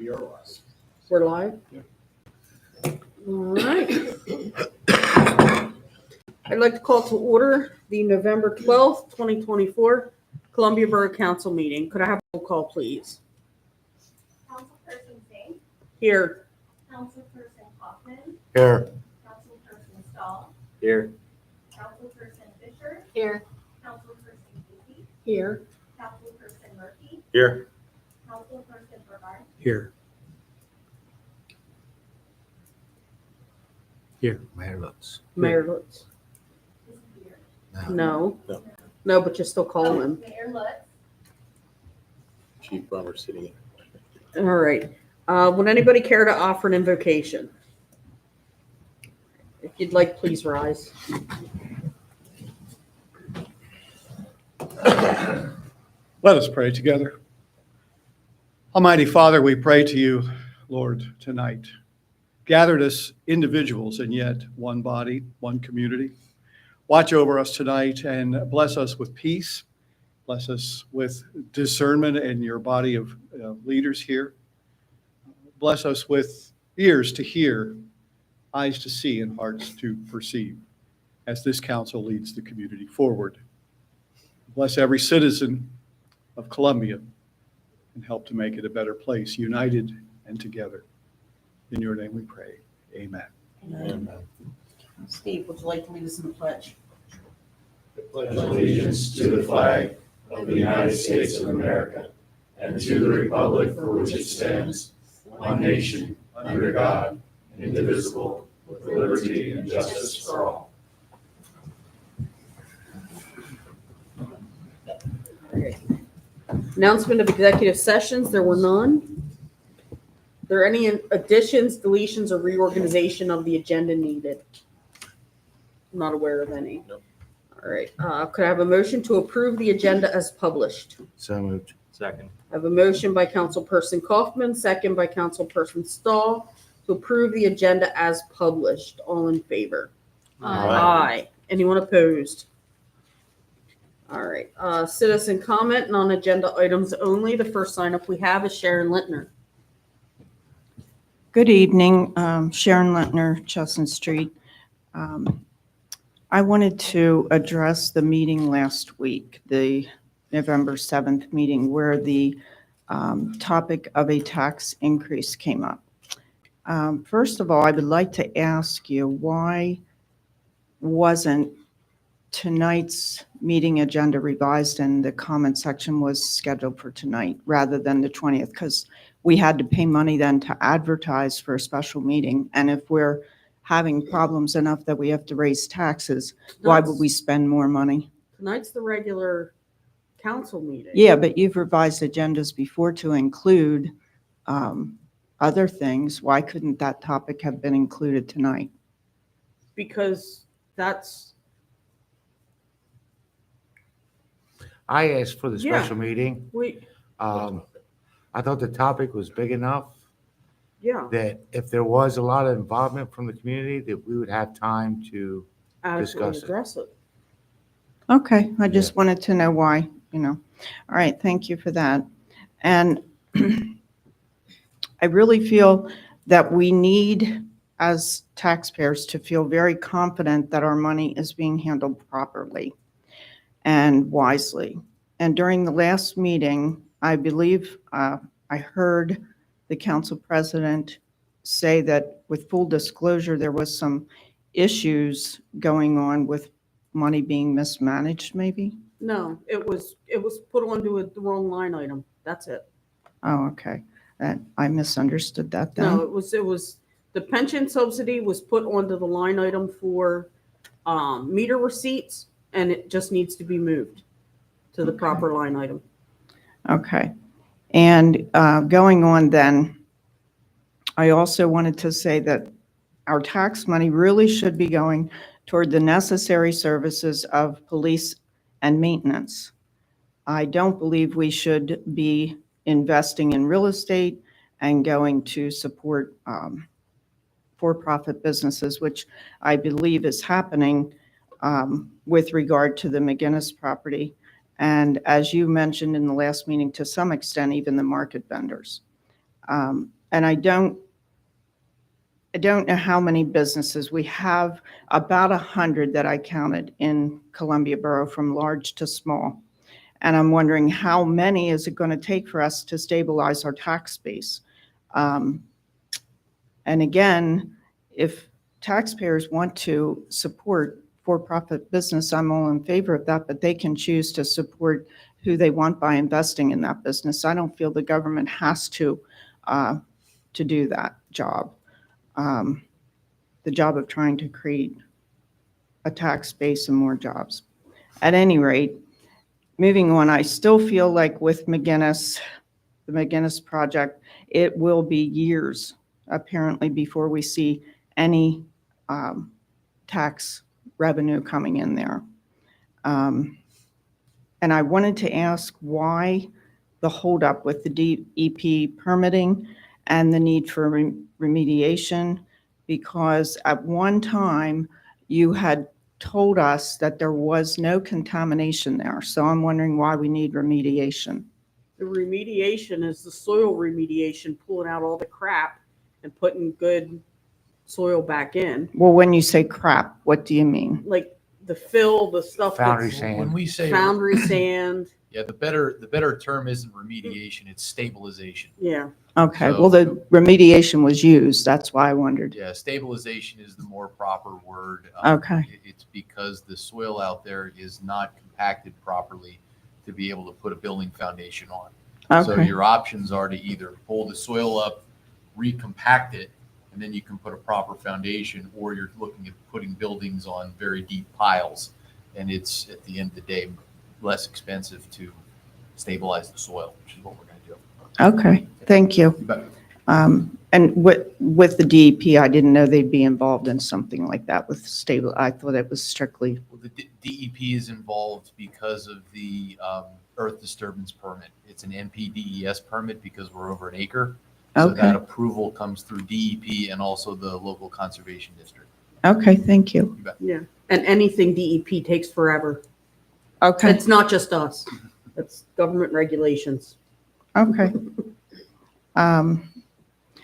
We are live. We're live? Yeah. All right. I'd like to call to order the November 12th, 2024 Columbia Borough Council meeting. Could I have a roll call, please? Councilperson Singh, Here. Councilperson Hoffman, Here. Councilperson Stahl, Here. Councilperson Fisher, Here. Councilperson Casey, Here. Councilperson Murphy, Here. Councilperson Brevard, Here. Here. Mayor Lutz. Mayor Lutz. is here. No. No. No, but you're still calling him. Mayor Lutz, Chief Bummer sitting All right. Would anybody care to offer an invocation? If you'd like, please rise. Let us pray together. Almighty Father, we pray to you, Lord, tonight. Gathered as individuals and yet one body, one community. Watch over us tonight and bless us with peace. Bless us with discernment and your body of leaders here. Bless us with ears to hear, eyes to see, and hearts to perceive as this council leads the community forward. Bless every citizen of Columbia and help to make it a better place, united and together. In your name we pray. Amen. Amen. Steve, would you like to lead us in the pledge? I pledge allegiance to the flag of the United States of America and to the republic for which it stands, one nation, under God, indivisible, with liberty and justice for all. Announcement of executive sessions, there were none. Are there any additions, deletions, or reorganization of the agenda needed? I'm not aware of any. Nope. All right, could I have a motion to approve the agenda as published? So moved. Second. I have a motion by Councilperson Kaufman, second by Councilperson Stahl, to approve the agenda as published. All in favor? Aye. Anyone opposed? All right, citizen comment, non-agenda items only. The first sign up we have is Sharon Lintner. Good evening, Sharon Lentner, Chestnut Street. I wanted to address the meeting last week, the November 7th meeting, where the topic of a tax increase came up. First of all, I would like to ask you, why wasn't tonight's meeting agenda revised and the comment section was scheduled for tonight rather than the 20th? Because we had to pay money then to advertise for a special meeting. And if we're having problems enough that we have to raise taxes, why would we spend more money? Tonight's the regular council meeting. Yeah, but you've revised agendas before to include other things. Why couldn't that topic have been included tonight? Because that's, I asked for the Yeah. special meeting. I thought the topic was big enough yeah, that if there was a lot of involvement from the community, that we would have time to, adequately Discuss it. address it. Okay, I just wanted to know why, All right, thank you for that. And I really feel that we need, as taxpayers, to feel very confident that our money is being handled properly and wisely. And during the last meeting, I believe I heard the council president say that with full disclosure, there was some issues going on with money being mismanaged, maybe? No, it was put onto the wrong line item. That's it. Oh, okay. I misunderstood that then. No, it was, the pension subsidy was put onto the line item for meter receipts, and it just needs to be moved to the proper line item. Okay. And going on then, I also wanted to say that our tax money really should be going toward the necessary services of police and maintenance. I don't believe we should be investing in real estate and going to support for-profit businesses, which I believe is happening with regard to the McGinnis property. And as you mentioned in the last meeting, to some extent, even the market vendors. And I don't know how many businesses. We have about 100 that I counted in Columbia Borough, from large to small. And I'm wondering, how many is it going to take for us to stabilize our tax base? And again, if taxpayers want to support for-profit business, I'm all in favor of that, but they can choose to support who they want by investing in that business. I don't feel the government has to do that job. The job of trying to create a tax base and more jobs. At any rate, moving on, I still feel like with the McGinnis project, it will be years, apparently, before we see any tax revenue coming in there. And I wanted to ask why the holdup with the DEP permitting and the need for remediation, because at one time you had told us that there was no contamination there. So I'm wondering why we need remediation. The remediation is the soil remediation, pulling out all the crap and putting good soil back in. Well, when you say crap, what do you mean? Like the fill, the stuff Foundry that's sand. When we say, foundry sand. yeah, the better term isn't remediation, it's stabilization. Yeah. Okay, So- well, the remediation was used. That's why I wondered. Yeah, stabilization is the more proper word. Okay. It's because the soil out there is not compacted properly to be able to put a building foundation on. So Okay. your options are to either pull the soil up, recompact it, and then you can put a proper foundation, or you're looking at putting buildings on very deep piles. And it's, at the end of the day, less expensive to stabilize the soil, which is what we're going to do. Okay, thank you. You bet. And with the DEP, I didn't know they'd be involved in something like that with stable. I thought it was strictly, Well, the DEP is involved because of the earth disturbance permit. It's an NPDES permit because we're over an acre. So Okay. that approval comes through DEP and also the local conservation district. okay, thank you. You bet. Yeah. And anything DEP takes forever. Okay, It's not just us. It's government regulations. okay.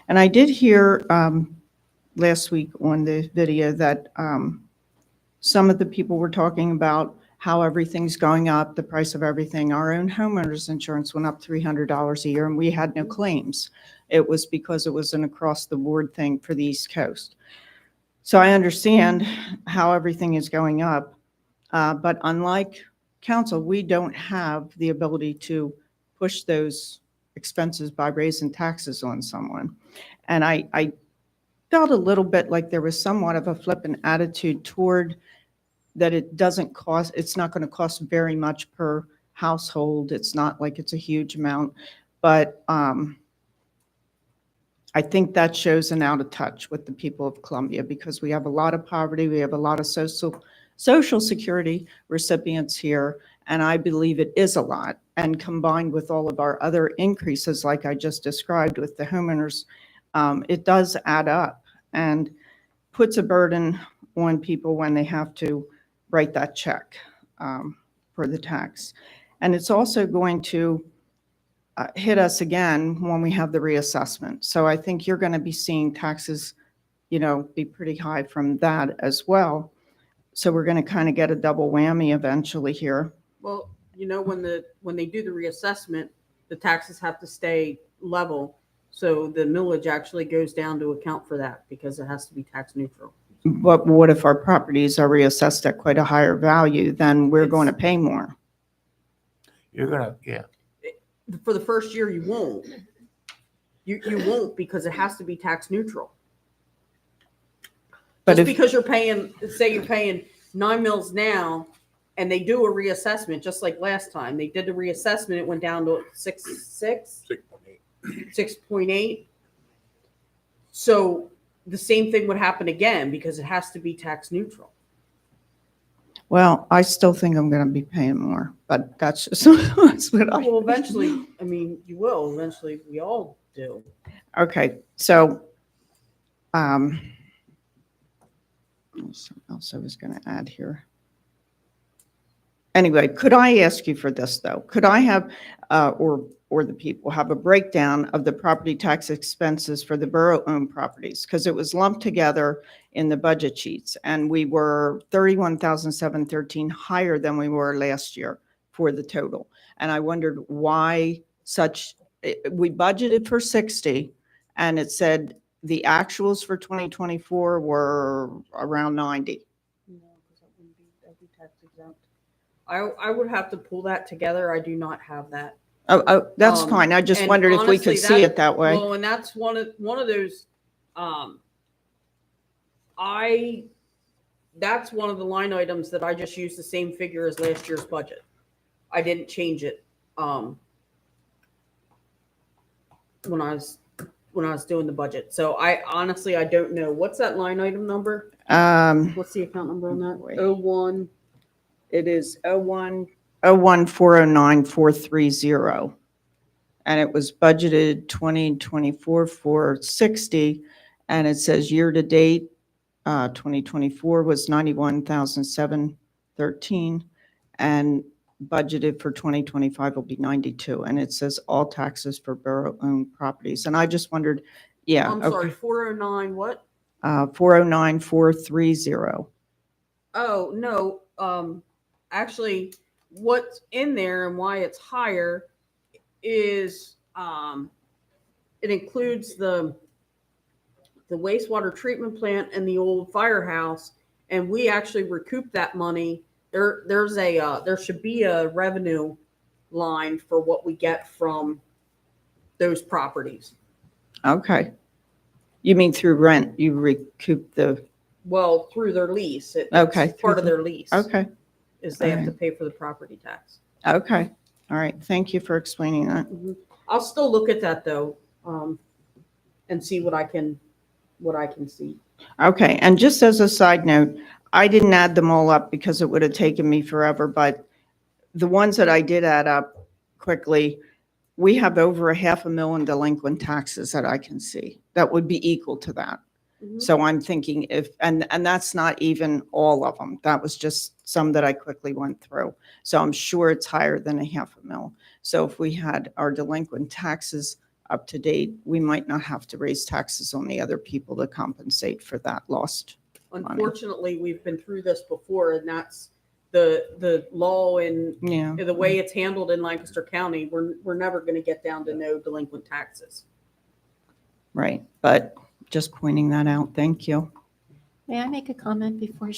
And I did hear last week on the video that some of the people were talking about how everything's going up, the price of everything. Our own homeowners insurance went up $300 a year, and we had no claims. It was because it was an across-the-board thing for the East Coast. So I understand how everything is going up, but unlike council, we don't have the ability to push those expenses by raising taxes on someone. And I felt a little bit like there was somewhat of a flippant attitude toward that it doesn't cost, it's not going to cost very much per household. It's not like it's a huge amount, but I think that shows an out of touch with the people of Columbia, because we have a lot of poverty, we have a lot of social security recipients here, and I believe it is a lot. And combined with all of our other increases, like I just described with the homeowners, it does add up and puts a burden on people when they have to write that check for the tax. And it's also going to hit us again when we have the reassessment. So I think you're going to be seeing taxes, be pretty high from that as well. So we're going to kind of get a double whammy eventually here. Well, when they do the reassessment, the taxes have to stay level. So the millage actually goes down to account for that, because it has to be tax neutral. But what if our properties are reassessed at quite a higher value? Then we're going to pay more. You're gonna, yeah. For the first year, you won't. You won't, because it has to be tax neutral. But Just if, because you're paying, say you're paying 9 mils now, and they do a reassessment, just like last time, they did the reassessment, it went down to 6.8. So the same thing would happen again, because it has to be tax neutral. well, I still think I'm going to be paying more, but that's just that's what I. Well, eventually, you will. Eventually, we all do. Okay, so, something else I was going to add here. Anyway, could I ask you for this, though? Could I have, or or the people have a breakdown of the property tax expenses for the borough-owned properties, because it was lumped together in the budget sheets, and we were 31,713 higher than we were last year for the total. And I wondered why we budgeted for 60, and it said the actuals for 2024 were around 90. No, because that wouldn't be tax exempt. I would have to pull that together. I do not have that. Oh, that's Um, fine. I just and wondered if we honestly, could see it that way. Well, and that's one of those, that's one of the line items that I just used the same figure as last year's budget. I didn't change it, when I was doing the budget. So I honestly, I don't know. What's that line item number? What's the account number on that? Wait. 01. It is 01409430. And it was budgeted 2024 for 60. And it says year-to-date, 2024 was 91,713. And budgeted for 2025 will be 92. And it says all taxes for borough-owned properties. And I just wondered, yeah. I'm sorry, 409 what? 409430. Oh, no. Actually, what's in there and why it's higher is it includes the wastewater treatment plant and the old firehouse, and we actually recoup that money. There should be a revenue line for what we get from those properties. Okay. You mean through rent, you recoup the, Well, through their lease. Okay, It's part through of their lease. okay, Is they have to Alright. pay for the property tax. okay. All right, thank you for explaining that. I'll still look at that though, and see what I can see. Okay, and just as a side note, I didn't add them all up because it would have taken me forever, but the ones that I did add up quickly, we have over $500,000 delinquent taxes that I can see. That would be equal to that. Mhm. So I'm thinking and that's not even all of them. That was just some that I quickly went through. So I'm sure it's higher than $500,000. So if we had our delinquent taxes up to date, we might not have to raise taxes on the other people to compensate for that lost. Unfortunately, we've been through this before, and that's the law and Yeah, the way it's handled in Lancaster County. We're never going to get down to no delinquent taxes. right. But just pointing that out. Thank you. May I make a comment before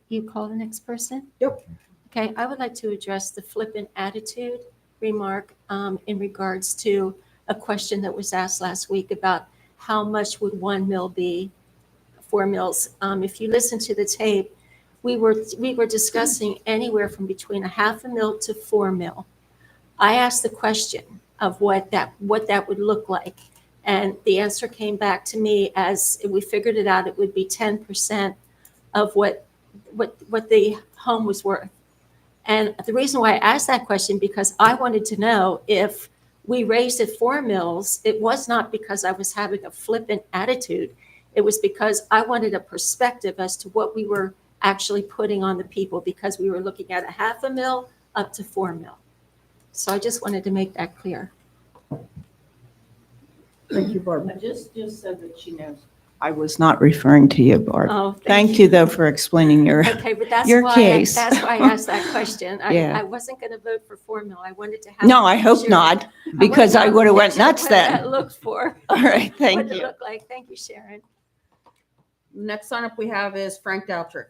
you call the next person? Yep. Okay, I would like to address the flippant attitude remark in regards to a question that was asked last week about how much would 1 mil be, 4 mils. If you listen to the tape, we were discussing anywhere from between $500,000 to 4 mil. I asked the question of what that would look like. And the answer came back to me as we figured it out, it would be 10% of what the home was worth. And the reason why I asked that question, because I wanted to know if we raised it 4 mils, it was not because I was having a flippant attitude. It was because I wanted a perspective as to what we were actually putting on the people, because we were looking at $500,000 up to 4 mil. So I just wanted to make that clear. Thank you, Barbara. Just so that she knows. I was not referring to you, Barb. Oh, Thank you, though, for explaining your, Okay, but that's your why case. that's why I asked that question. Yeah. I wasn't going to vote for 4 mil. I wanted to have. no, I hope Sure. not, because I would have went nuts What that then. looked for. All right, thank What it you. looked like. Thank you, Sharon. Next sign up we have is Frank Daltrick.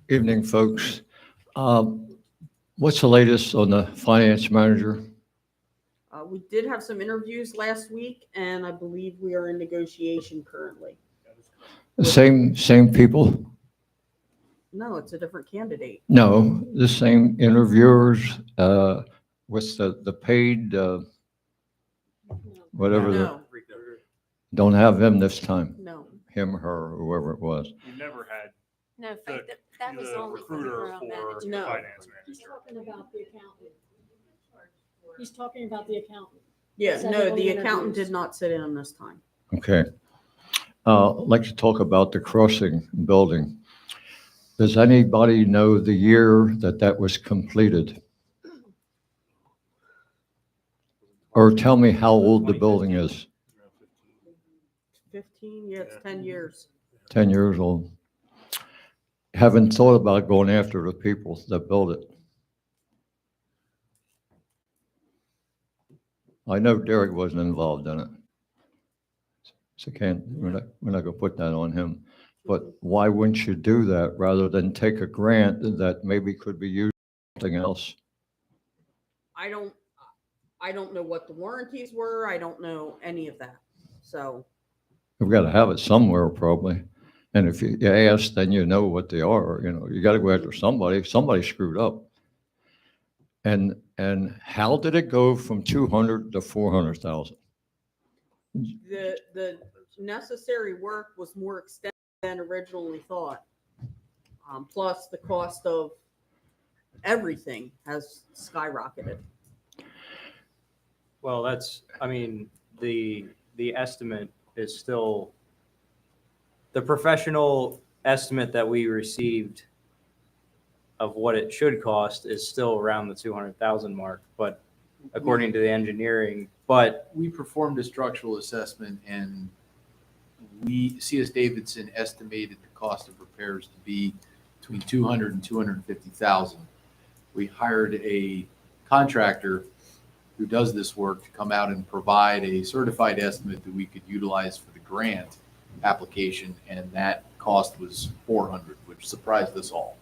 Evening, folks. What's the latest on the finance manager? We did have some interviews last week, and I believe we are in negotiation currently. Same people? No, it's a different candidate. No, the same interviewers. What's the paid, whatever, No, don't have him this time, no. him, her, whoever it was. You never had No, Frank, that was the only for the recruiter borough for manager. the No. finance He's manager. talking about the accountant. He's talking about the accountant. Yeah, Said no, it on the the accountant interviews. did not sit in this time. Okay. I'd like to talk about the crossing building. Does anybody know the year that was completed? Or tell me how old the building is? 15, yeah, it's 10 years. 10 years old. Haven't thought about going after the people that built it. I know Derek wasn't involved in it. So we're not gonna put that on him. But why wouldn't you do that rather than take a grant that maybe could be used for something else? I don't know what the warranties were. I don't know any of that. So, We've got to have it somewhere probably. And if you ask, then you know what they are, you got to go after somebody. Somebody screwed up. And how did it go from 200 to 400,000? the necessary work was more extensive than originally thought. Plus the cost of everything has skyrocketed. Well, the estimate is still, the professional estimate that we received of what it should cost is still around the 200,000 mark, but according to the engineering, but We performed a structural assessment and C.S. Davidson estimated the cost of repairs to be between 200 and 250,000. We hired a contractor who does this work to come out and provide a certified estimate that we could utilize for the grant application, and that cost was 400, which surprised us all.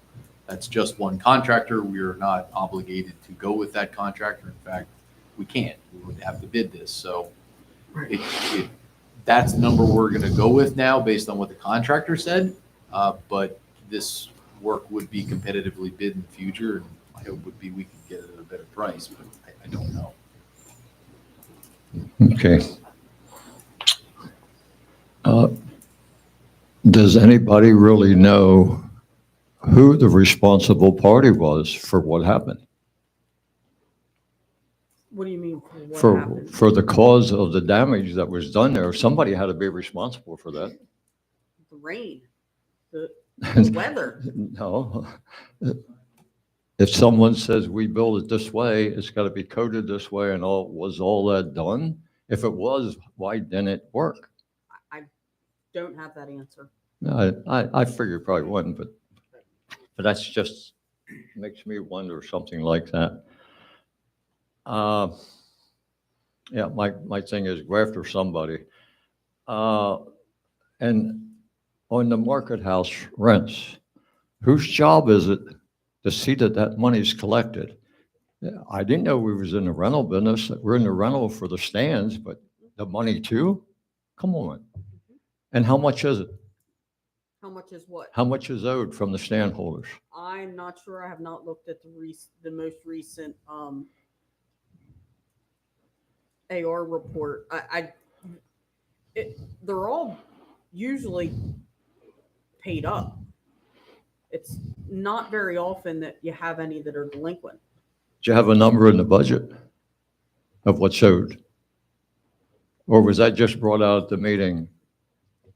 That's just one contractor. We are not obligated to go with that contractor. In fact, we can't. We would have to bid this. So that's the number we're going to go with now based on what the contractor said. But this work would be competitively bid in the future, and my hope would be we could get it at a better price, but I don't know. Okay. Does anybody really know who the responsible party was for what happened? What do you mean for what happened? For the cause of the damage that was done there? Somebody had to be responsible for that. The rain, the weather. No. If someone says we build it this way, it's got to be coded this way and was all that done? If it was, why didn't it work? I don't have that answer. No, I figure it probably wouldn't, but that's just makes me wonder something like that. Yeah, my thing is go after somebody. And on the market house rents, whose job is it to see that money's collected? Yeah, I didn't know we was in the rental business. We're in the rental for the stands, but the money too? Come on. And how much is it? How much is what? How much is owed from the stand holders? I'm not sure. I have not looked at the most recent AR report. They're all usually paid up. It's not very often that you have any that are delinquent. Do you have a number in the budget of what's owed? Or was that just brought out at the meeting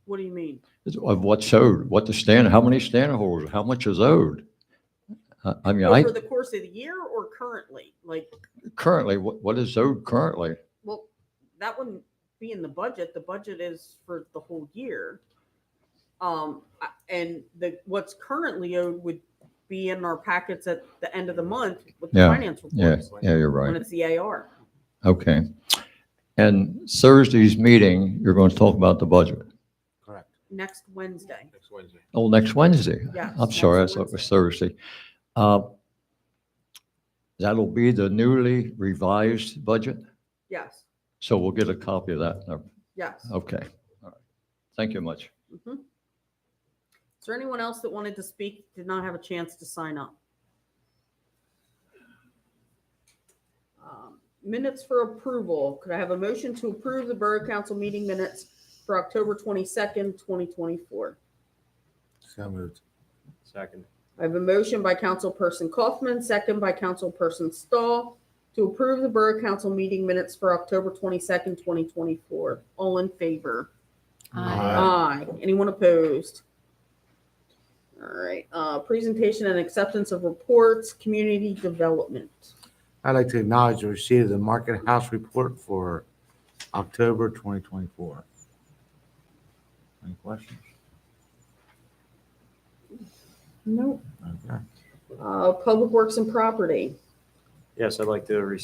What do you mean? of what's owed, how many stand holders, how much is owed? I mean, Over the course of the year or currently? Like, currently, what is owed currently? well, that wouldn't be in the budget. The budget is for the whole year. And what's currently owed would be in our packets at the end of the month with the finance reports. Yeah, you're When right. it's the AR. Okay. And Thursday's meeting, you're going to talk about the budget. correct. Next Wednesday. Next Wednesday. Oh, next Wednesday. Yes, I'm sorry, I next thought it was Thursday. That'll be the newly revised budget. Yes, So we'll get a copy of that. yes. Okay. All right. Thank you much. Mhm. Is there anyone else that wanted to speak, did not have a chance to sign up? Minutes for approval. Could I have a motion to approve the Borough Council meeting minutes for October 22nd, 2024? So moved. Second. I have a motion by Councilperson Kaufman, second by Councilperson Stahl, to approve the Borough Council meeting minutes for October 22nd, 2024. All in favor? Aye. Aye. Anyone opposed? All right, presentation and acceptance of reports, community development. I'd like to acknowledge the receipt of the Market House report for October 2024. Any questions? Nope. Okay. Public Works and Property. Yes, I'd like to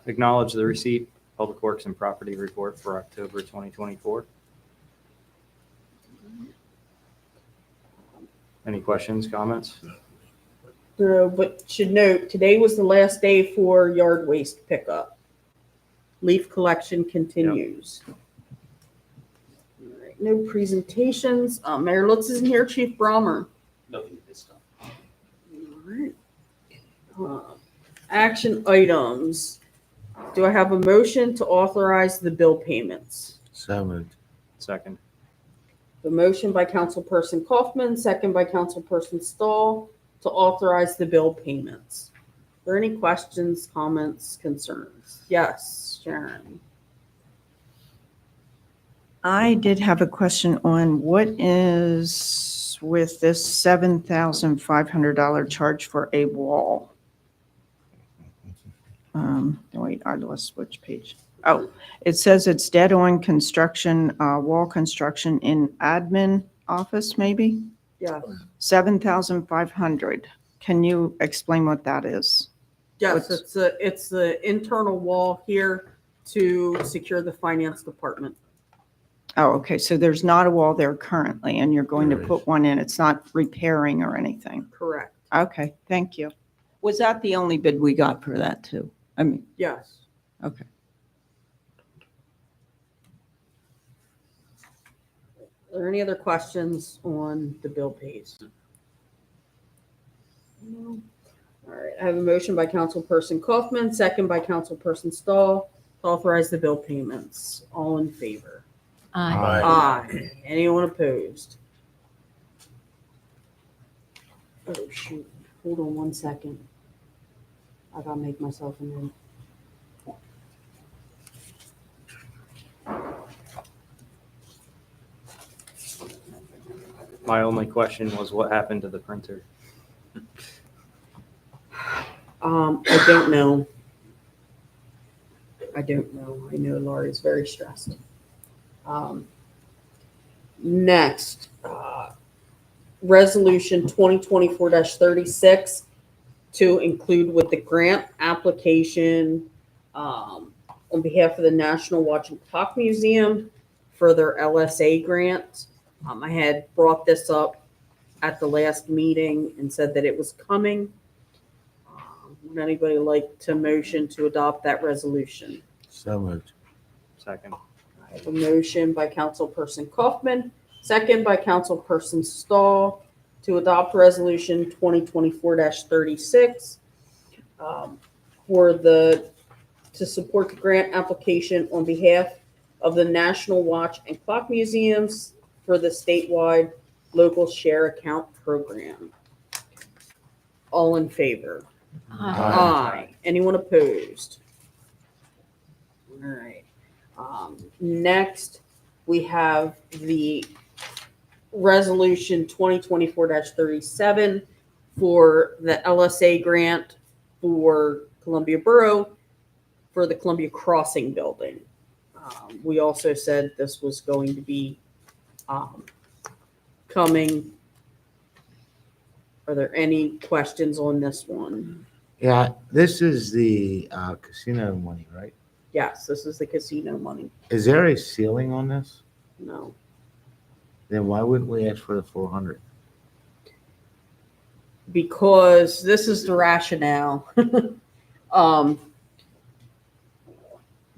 acknowledge the receipt, Public Works and Property Report for October 2024. Any questions, comments? But should note, today was the last day for yard waste pickup. Leaf collection continues. All right, no presentations. Mayor Lutz isn't here. Chief Brommer. Nothing at this time. All right. Action items. Do I have a motion to authorize the bill payments? So moved. Second. The motion by Councilperson Kaufman, second by Councilperson Stahl, to authorize the bill payments. Are there any questions, comments, concerns? Yes, Sharon. I did have a question on what is with this $7,500 charge for a wall? Wait, I lost which page. Oh, it says it's dead on construction, wall construction in admin office, maybe? Yeah. 7,500. Can you explain what that is? Yes, it's the internal wall here to secure the finance department. Oh, okay, so there's not a wall there currently, and you're going to There put one in. It's not repairing or anything. Correct. Okay, thank you. Was that the only bid we got for that too? I mean, Yes. okay. Are there any other questions on the bill pays? No. All right, I have a motion by Councilperson Kaufman, second by Councilperson Stahl, to authorize the bill payments. All in favor? Aye. Aye. Anyone opposed? Oh, shoot. Hold on one second. I gotta make myself a note. My only question was what happened to the printer? I don't know. I don't know. I know Laurie's very stressed. Next, Resolution 2024-36 to include with the grant application on behalf of the National Watch and Clock Museum for their LSA grant. I had brought this up at the last meeting and said that it was coming. Would anybody like to motion to adopt that resolution? So moved. Second. I have a motion by Councilperson Kaufman, second by Councilperson Stahl to adopt Resolution 2024-36 to support the grant application on behalf of the National Watch and Clock Museums for the statewide local share account program. All in favor? Aye. Anyone opposed? All right. Next, we have the Resolution 2024-37 for the LSA grant for Columbia Borough for the Columbia Crossing building. We also said this was going to be coming. Are there any questions on this one? Yeah, this is the casino money, right? Yes, this is the casino money. Is there a ceiling on this? No. Then why wouldn't we ask for the 400? Because this is the rationale.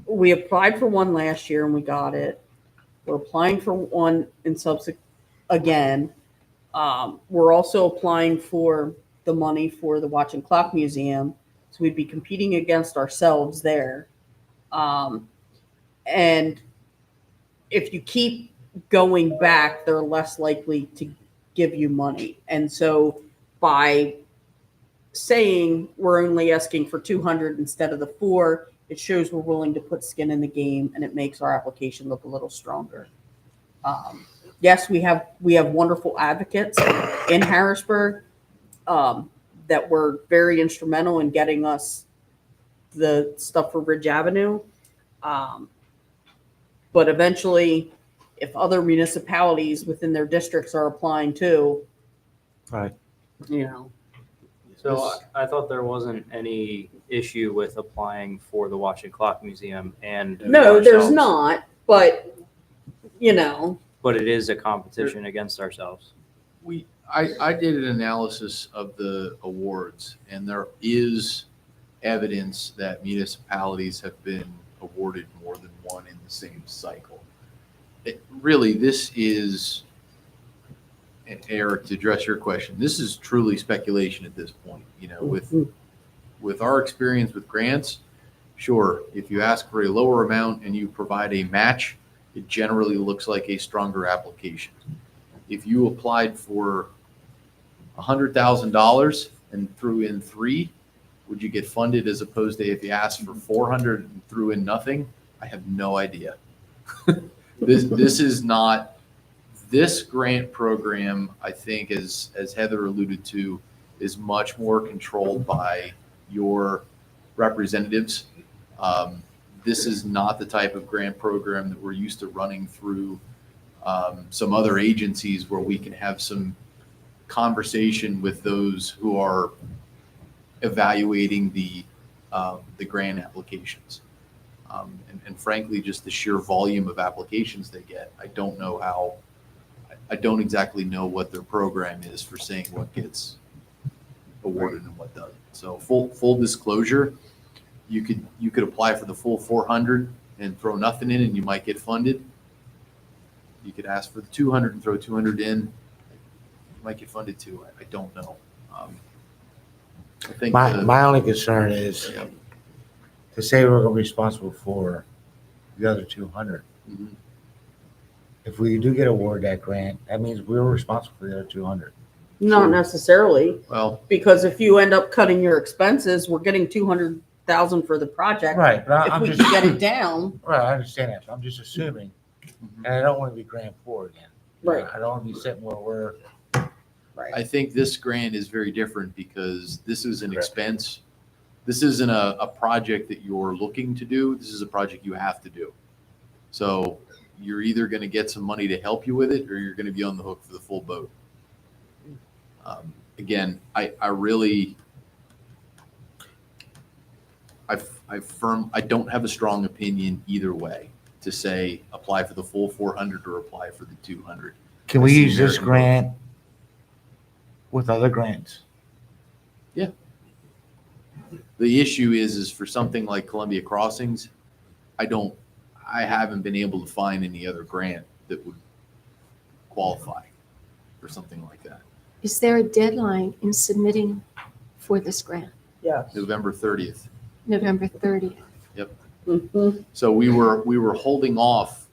We applied for one last year and we got it. We're applying for one in again. We're also applying for the money for the Watch and Clock Museum. So we'd be competing against ourselves there. And if you keep going back, they're less likely to give you money. And so by saying we're only asking for 200 instead of the 4, it shows we're willing to put skin in the game and it makes our application look a little stronger. yes, we have wonderful advocates in Harrisburg that were very instrumental in getting us the stuff for Ridge Avenue. But eventually, if other municipalities within their districts are applying too, Right. you know. So I thought there wasn't any issue with applying for the Watch and Clock Museum and No, there's ourselves, not, but, you know, but it is a competition against ourselves. I did an analysis of the awards, and there is evidence that municipalities have been awarded more than one in the same cycle. Really, this is, and Eric, to address your question, this is truly speculation at this point. You know, with our experience with grants, sure, if you ask for a lower amount and you provide a match, it generally looks like a stronger application. If you applied for $100,000 and threw in 3, would you get funded as opposed to if you asked for 400 and threw in nothing? I have no idea. This is not, this grant program, I think, as Heather alluded to, is much more controlled by your representatives. This is not the type of grant program that we're used to running through some other agencies where we can have some conversation with those who are evaluating the grant applications. And frankly, just the sheer volume of applications they get, I don't exactly know what their program is for saying what gets awarded and what doesn't. So full disclosure, you could apply for the full 400 and throw nothing in and you might get funded. You could ask for the 200 and throw 200 in, you might get funded too. I don't know. I think My only concern is Yeah. to say we're going to be responsible for the other 200. Mhm. If we do get awarded that grant, that means we're responsible for the other 200. not necessarily, Well, because if you end up cutting your expenses, we're getting 200,000 for the project. Right, but If I'm we just, can get it down, right, I understand that. But I'm just assuming, and I don't want to be grant poor again. Right. I don't want to be sitting where we're, I think this grant is very different because this is an expense. This isn't a project that you're looking to do. This is a project you have to do. So you're either going to get some money to help you with it or you're going to be on the hook for the full boat. Again, I don't have a strong opinion either way to say apply for the full 400 or apply for the 200. can we I see use this merit in both. grant with other grants? The issue is for something like Columbia Crossings, I haven't been able to find any other grant that would qualify for something like that. Is there a deadline in submitting for this grant? yes. November 30th. November 30th. Mhm. So we were holding off.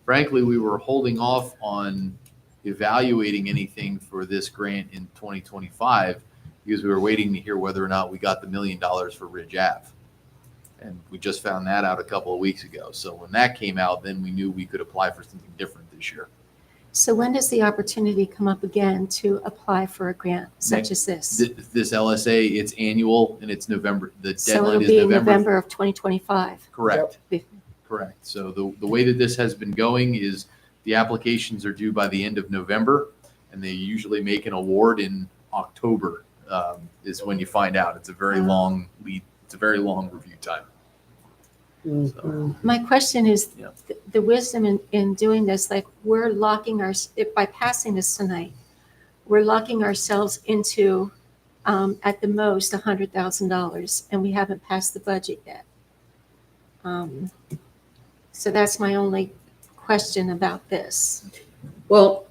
Frankly, we were holding off on evaluating anything for this grant in 2025 because we were waiting to hear whether or not we got the $1 million for Ridge Ave. And we just found that out a couple of weeks ago. So when that came out, then we knew we could apply for something different this year. So when does the opportunity come up again to apply for a grant such as this? This LSA, it's annual and it's November. The So deadline it'll is be in November. November of 2025. Correct. Yep. Correct. So the way that this has been going is the applications are due by the end of November, and they usually make an award in October is when you find out. It's a very long lead. It's a very long review time. Mhm. My question is Yeah. the wisdom in doing this, like we're locking by passing this tonight, we're locking ourselves into at the most $100,000 and we haven't passed the budget yet. So that's my only question about this. Well,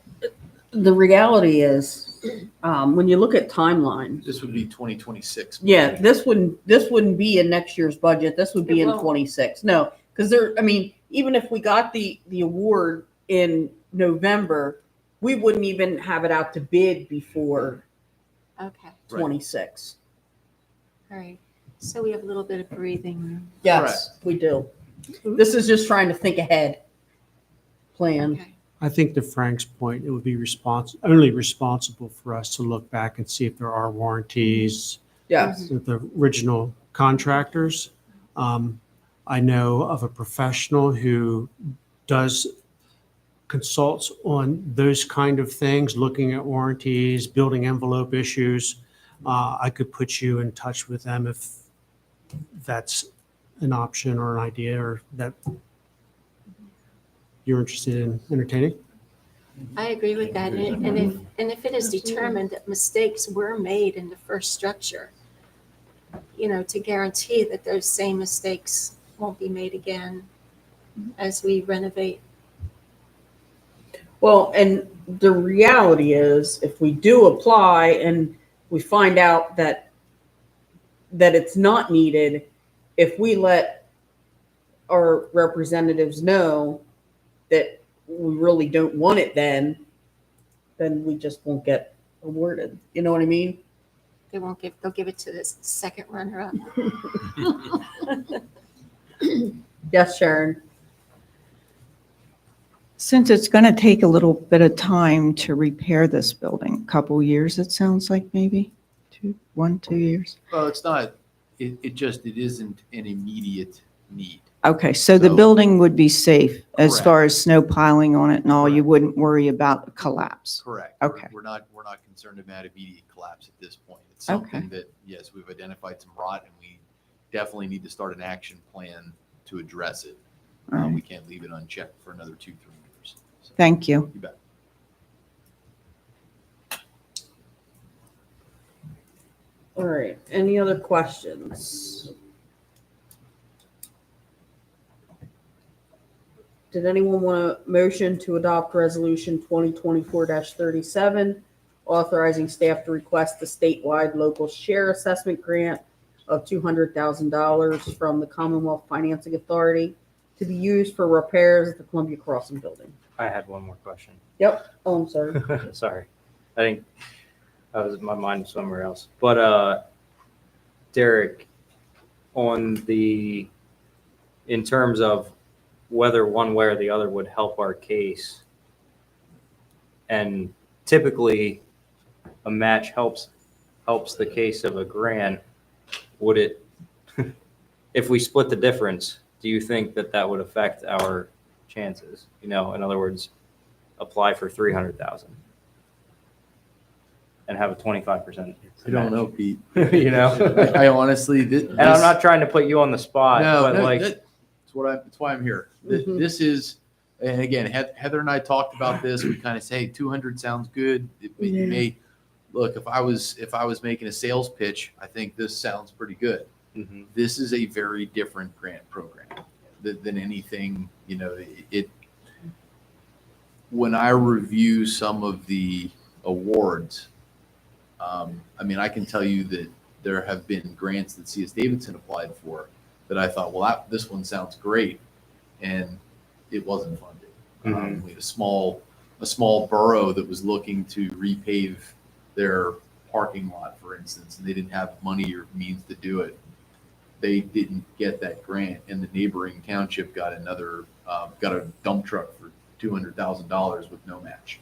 the reality is, when you look at timeline, This would be 2026. yeah, this wouldn't be in next year's budget. This would be It in won't. 26. No, because even if we got the award in November, we wouldn't even have it out to bid before Okay, 26. all right. So we have a little bit of breathing room. Yes, we do. This is just trying to think ahead, plan. Okay. I think to Frank's point, it would be only responsible for us to look back and see if there are warranties Yes. with the original contractors. I know of a professional who does consults on those kind of things, looking at warranties, building envelope issues. I could put you in touch with them if that's an option or an idea or that you're interested in entertaining. I agree with that. And if it is determined that mistakes were made in the first structure, to guarantee that those same mistakes won't be made again as we renovate. Well, and the reality is, if we do apply and we find out that it's not needed, if we let our representatives know that we really don't want it, then we just won't get awarded. You know what I mean? They'll give it to the second runner-up. Yes, Sharon. Since it's going to take a little bit of time to repair this building, a couple years, it sounds like maybe 2 years. Well, it's not, it isn't an immediate need. Okay, so the So- building would be safe as Correct. far as snow piling on it and all. You Correct. wouldn't worry about a collapse. Correct. Okay. We're not concerned about immediate collapse at this point. It's Okay. something that, yes, we've identified some rot and we definitely need to start an action plan to address it. All right. We can't leave it unchecked for another 2-3 years. So, Thank you. you bet. All right. Any other questions? Did anyone want a motion to adopt resolution 2024-37, authorizing staff to request a statewide local share assessment grant of $200,000 from the Commonwealth Financing Authority to be used for repairs at the Columbia Crossing building? I had one more question. Yep. Oh, I'm sorry. Sorry. I think my mind was somewhere else. But Derek, in terms of whether one way or the other would help our case, and typically a match helps the case of a grant, would it, if we split the difference, do you think that would affect our chances? In other words, apply for 300,000 and have a 25%. I don't know, Pete. I I honestly, and I'm not trying to put you on the spot, but that's why I'm here. Mhm. This is, and again, Heather and I talked about this. We kind of say 200 sounds good. You may look, if I was making a sales pitch, I think this sounds pretty good. Mhm. This is a very different grant program than anything. When I review some of the awards, I can tell you that there have been grants that C.S. Davidson applied for that I thought, well, this one sounds great, and it wasn't funded. Mhm. We had a small borough that was looking to repave their parking lot, for instance, and they didn't have money or means to do it. They didn't get that grant, and the neighboring township got a dump truck for $200,000 with no match.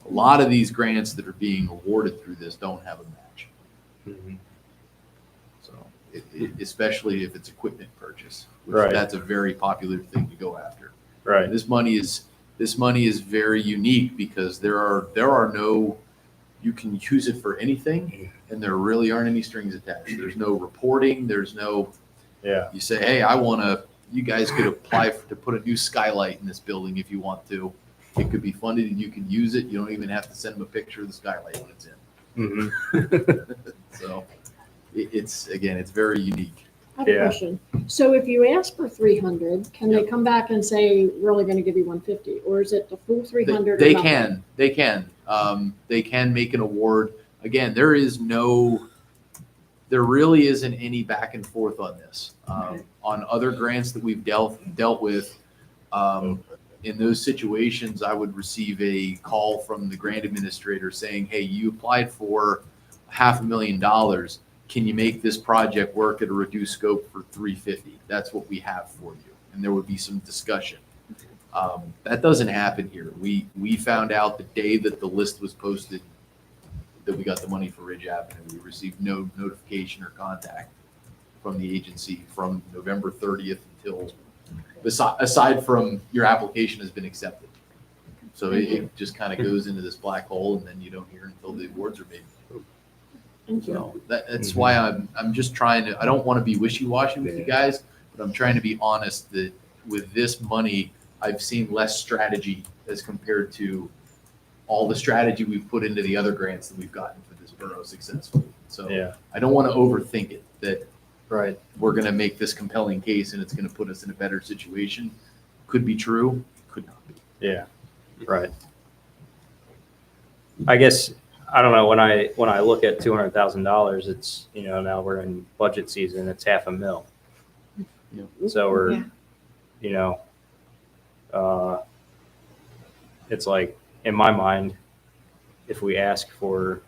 A lot of these grants that are being awarded through this don't have a match. Mhm. So, especially if it's equipment purchase, which Right. that's a very popular thing to go after. Right. This money is very unique because there are no, you can use it for anything, and there really aren't any strings attached. There's no reporting. There's no, Yeah. you say, hey, you guys could apply to put a new skylight in this building if you want to. It could be funded and you can use it. You don't even have to send them a picture of the skylight when it's in. Mhm. So it's very unique. I have a Yeah. question. So if you ask for 300, can they come back and say, we're only going to give you 150? Or is it the full 300? They or nothing? can. They can make an award. Again, there really isn't any back and forth on this. On other grants that we've dealt with, in those situations, I would receive a call from the grant administrator saying, hey, you applied for $500,000. Can you make this project work at a reduced scope for $350,000? That's what we have for you. And there would be some discussion. That doesn't happen here. We found out the day that the list was posted that we got the money for Ridge Avenue. We received no notification or contact from the agency from November 30th until, aside from your application has been accepted. So it just kind of goes into this black hole, and then you don't hear until the awards are made. Thank you. So that's why I'm just trying to, I don't want to be wishy-washy with you guys, but I'm trying to be honest that with this money, I've seen less strategy as compared to all the strategy we've put into the other grants that we've gotten for this borough successfully. So Yeah, I don't want to overthink it, that right. we're going to make this compelling case and it's going to put us in a better situation. Could be true, could not be. Yeah, right. I guess, I don't know, when I look at $200,000, it's, now we're in budget season, it's $500,000. So we're, it's like, in my mind, if we ask for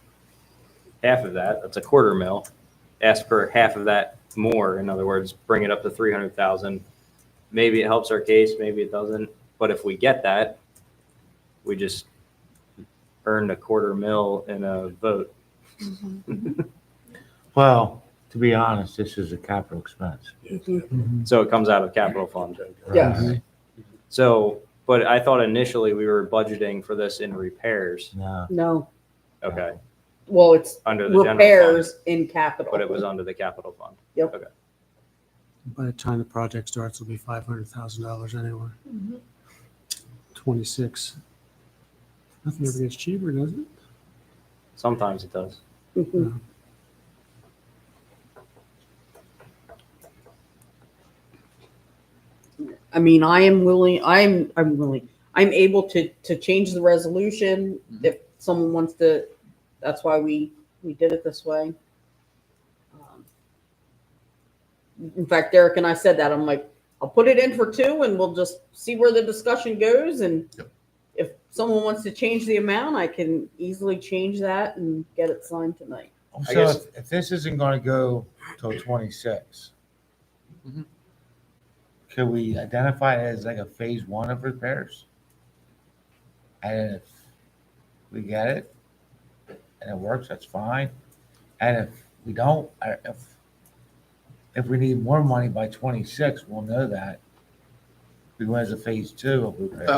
half of that, that's $250,000. Ask for half of that more, in other words, bring it up to 300,000. Maybe it helps our case, maybe it doesn't. But if we get that, we just earned $250,000 in a vote. Well, to be honest, this is a capital expense. So it comes out of capital fund. Yes. Right? So, but I thought initially we were budgeting for this in repairs. No, No, Okay, well, it's under the general fund, repairs in capital. but it was under the capital fund. By the time the project starts, it'll be $500,000 anyway. 26. Nothing ever gets cheaper, does it? Sometimes it does. Mhm. I mean, I'm able to change the resolution if someone wants to. That's why we did it this way. In fact, Derek and I said that. I'm like, I'll put it in for 2 and we'll just see where the discussion goes. And if someone wants to change the amount, I can easily change that and get it signed tonight. I so guess- if this isn't gonna go till 26, Mhm. could we identify it as like a phase 1 of repairs? And if we get it and it works, that's fine. And if we don't, if we need more money by 26, we'll know that. We go as a phase 2 of repairs.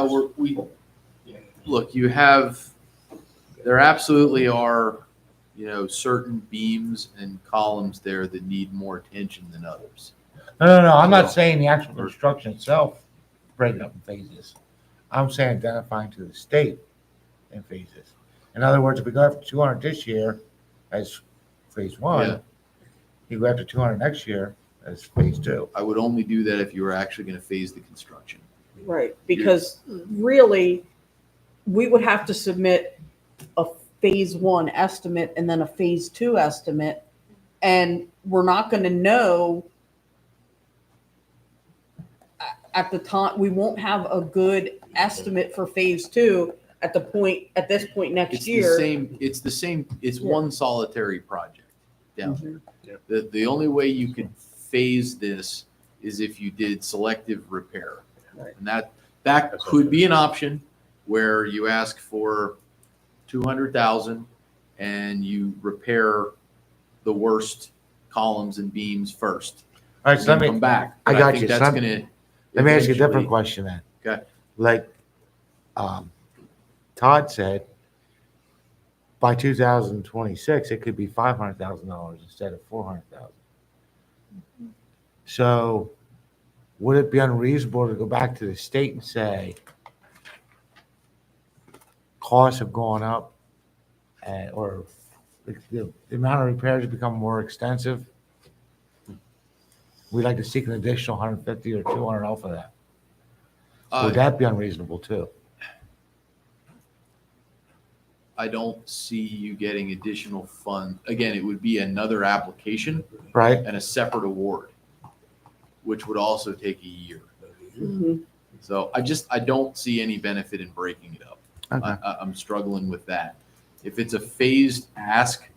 Look, there absolutely are, certain beams and columns there that need more attention than others. No, I'm not saying the actual construction itself, break it up in phases. I'm saying identifying to the state in phases. In other words, if we go after 200 this year as phase 1, Yeah. you go after 200 next year as phase 2. I would only do that if you were actually going to phase the construction. Right, because really, we would have to submit a phase 1 estimate and then a phase 2 estimate. And we're not going to know at the time, we won't have a good estimate for phase 2 at this point next It's year. it's Yeah. one solitary project down Mhm. there. The only way you could phase this is if you did selective repair. Right. And that could be an option where you ask for 200,000 and you repair the worst columns and beams first. All right, so And then come back. I But got think you. that's So let gonna me ask you a different eventually- question then. Okay. Like Todd said, by 2026, it could be $500,000 instead of 400,000. So would it be unreasonable to go back to the state and say, costs have gone up or the amount of repairs have become more extensive? We'd like to seek an additional 150 or 200 off of that. Would that be unreasonable too? I don't see you getting additional fund. Again, it would be another application Right? and a separate award, which would also take a year. Mhm. So I don't see any benefit in breaking it up. Okay. I'm struggling with that. If it's a phased ask,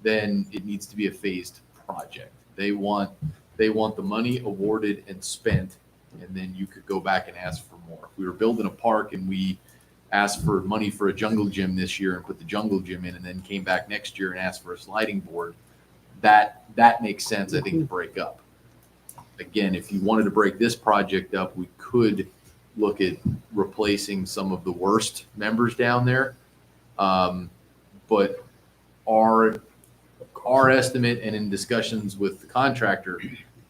then it needs to be a phased project. They want the money awarded and spent and then you could go back and ask for more. If we were building a park and we asked for money for a jungle gym this year and put the jungle gym in, and then came back next year and asked for a sliding board, that makes sense, I think, to break up. Again, if you wanted to break this project up, we could look at replacing some of the worst members down there. But our estimate, and in discussions with the contractor,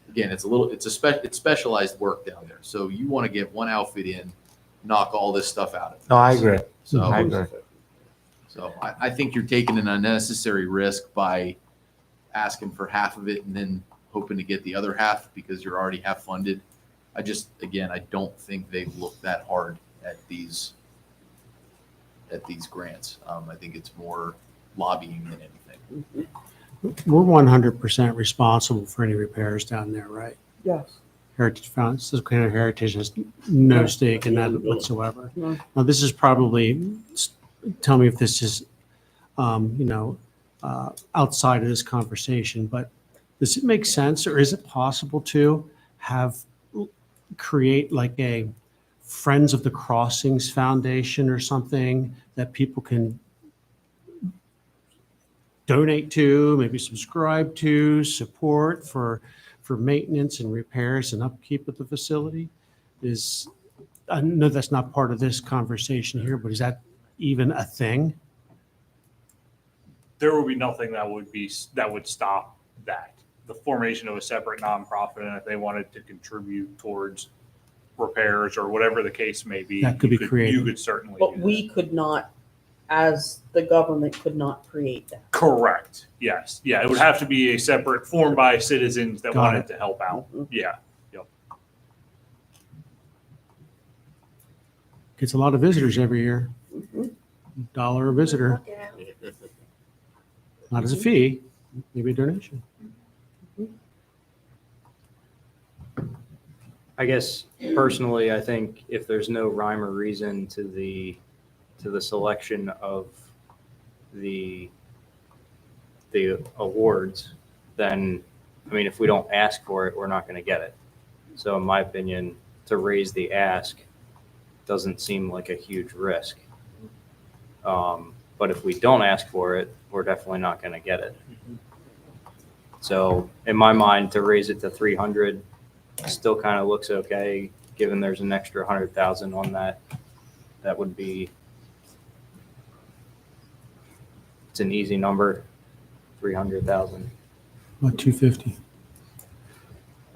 again, it's specialized work down there. So you want to get one outfit in, knock all this stuff out of it. No, I agree. So I agree. So I think you're taking an unnecessary risk by asking for half of it and then hoping to get the other half because you're already half funded. I don't think they've looked that hard at these grants. I think it's more lobbying than anything. We're 100% responsible for any repairs down there, right? Yes. Heritage Susquehanna Heritage has no stake in that whatsoever. No. Now, this is probably, tell me if this is, outside of this conversation, but does it make sense, or is it possible to create like a Friends of the Crossings Foundation or something that people can donate to, maybe subscribe to, support for maintenance and repairs and upkeep of the facility? I know that's not part of this conversation here, but is that even a thing? There will be nothing that would stop that. The formation of a separate nonprofit, and if they wanted to contribute towards repairs or whatever the case may be, That could be created. You could certainly But do we that. could not, as the government, could not create that. Correct. Yes. Yeah. It would have to be a separate formed by citizens that Got wanted it. to help out. Mhm. Yeah. Gets a lot of visitors every year. Mhm. $1 a visitor, not as a fee, maybe a donation. I guess personally, I think if there's no rhyme or reason to the selection of the awards, then, I mean, if we don't ask for it, we're not going to get it. So in my opinion, to raise the ask doesn't seem like a huge risk. But if we don't ask for it, we're definitely not going to get it. So in my mind, to raise it to 300 still kind of looks okay, given there's an extra 100,000 on that. That would be, it's an easy number, 300,000. About 250.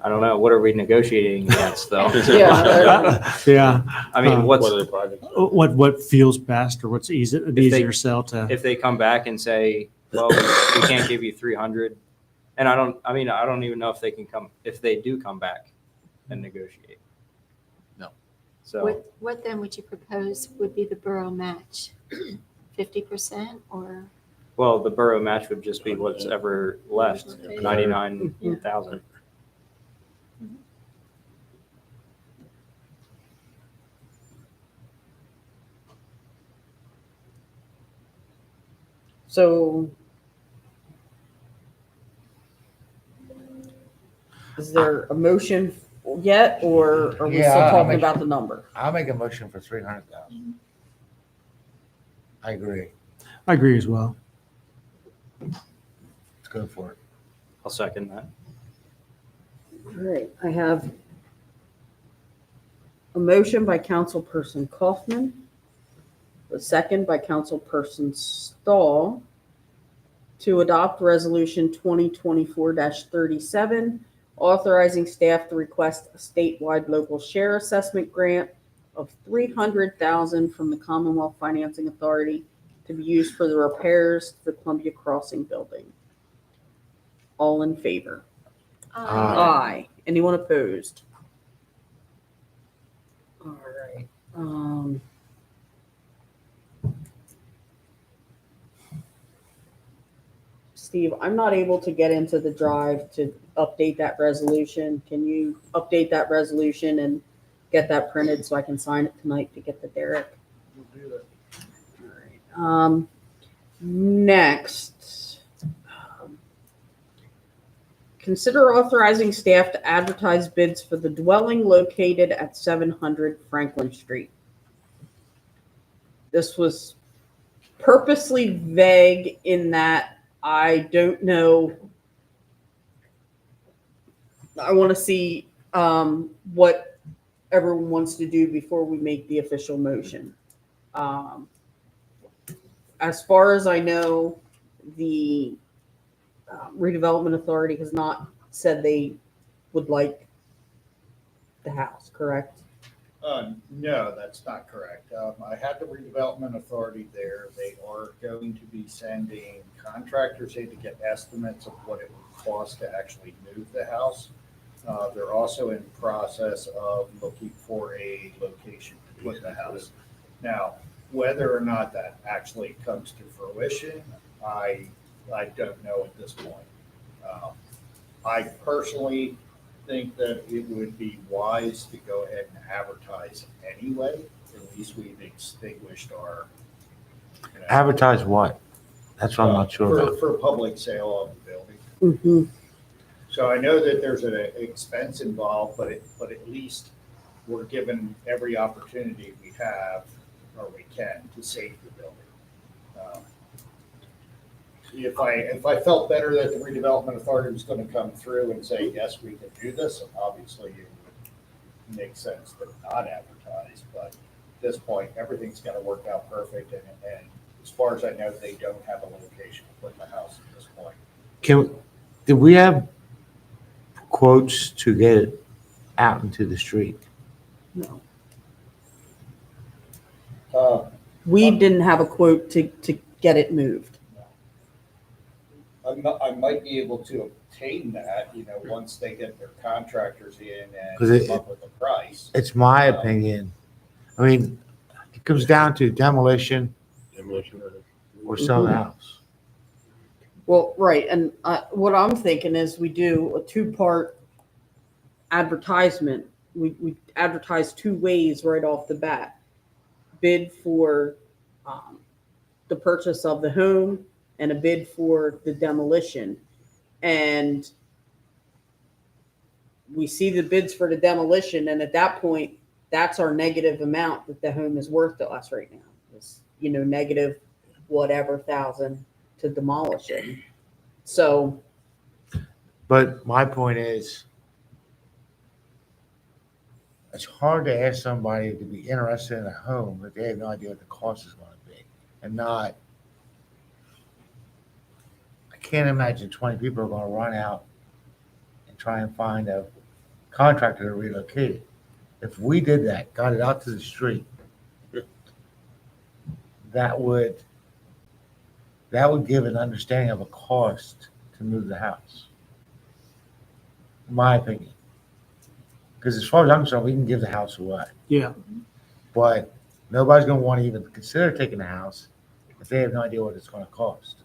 I don't know. What are we negotiating against though? Yeah. Yeah. I mean, What what feels best, or what's an easier sell to? if they come back and say, well, we can't give you 300, and I don't even know if they can if they do come back and negotiate. No. So What then would you propose would be the borough match? 50% or? well, the borough match would just be what's ever left, 99,000. So is there a motion yet, or are we Yeah, still I'll talking make- about the number? I'll make a motion for 300,000. I agree. I agree as well. Let's go for it. I'll second that. All right, I have a motion by Councilperson Kaufman, a second by Councilperson Stahl to adopt Resolution 2024-37, authorizing staff to request a statewide local share assessment grant of $300,000 from the Commonwealth Financing Authority to be used for the repairs to the Columbia Crossing building. All in favor? Aye. Anyone opposed? All right. Steve, I'm not able to get into the drive to update that resolution. Can you update that resolution and get that printed so I can sign it tonight to get to Derek? All right. Next, consider authorizing staff to advertise bids for the dwelling located at 700 Franklin Street. This was purposely vague in that I don't know. I want to see what everyone wants to do before we make the official motion. As far as I know, the redevelopment authority has not said they would like the house, correct? No, that's not correct. I had the redevelopment authority there. They are going to be sending contractors in to get estimates of what it would cost to actually move the house. They're also in process of looking for a location to put the house. Now, whether or not that actually comes to fruition, I don't know at this point. I personally think that it would be wise to go ahead and advertise anyway. At least we've extinguished our. Advertise what? That's what I'm not sure about. For public sale of the building. Mm-hmm. So I know that there's an expense involved, but at least we're given every opportunity we have, or we can, to save the building. If I felt better that the redevelopment authority was going to come through and say, yes, we can do this, and obviously it would make sense to not advertise. But at this point, everything's going to work out perfect. And as far as I know, they don't have a location to put the house at this point. Did we have quotes to get it out into the street? No. We We didn't have a quote to get it moved. I might be able to obtain that, once they get their contractors in 'Cause and come up with a price. It's my opinion. I mean, it comes down to demolition or sell the house. Well, right, and what I'm thinking is we do a two-part advertisement. We advertise two ways right off the bat. Bid for the purchase of the home and a bid for the demolition. And we see the bids for the demolition, and at that point, that's our negative amount that the home is worth to us right now. It's, negative whatever thousand to demolish it. So, But my point is, it's hard to ask somebody to be interested in a home if they have no idea what the cost is going to be. And not, I can't imagine 20 people are going to run out and try and find a contractor to relocate it. If we did that, got it out to the street, that would give an understanding of a cost to move the house. In my opinion. Because as far as I'm concerned, we can give the house away. Yeah. But nobody's going to want to even consider taking the house if they have no idea what it's going to cost.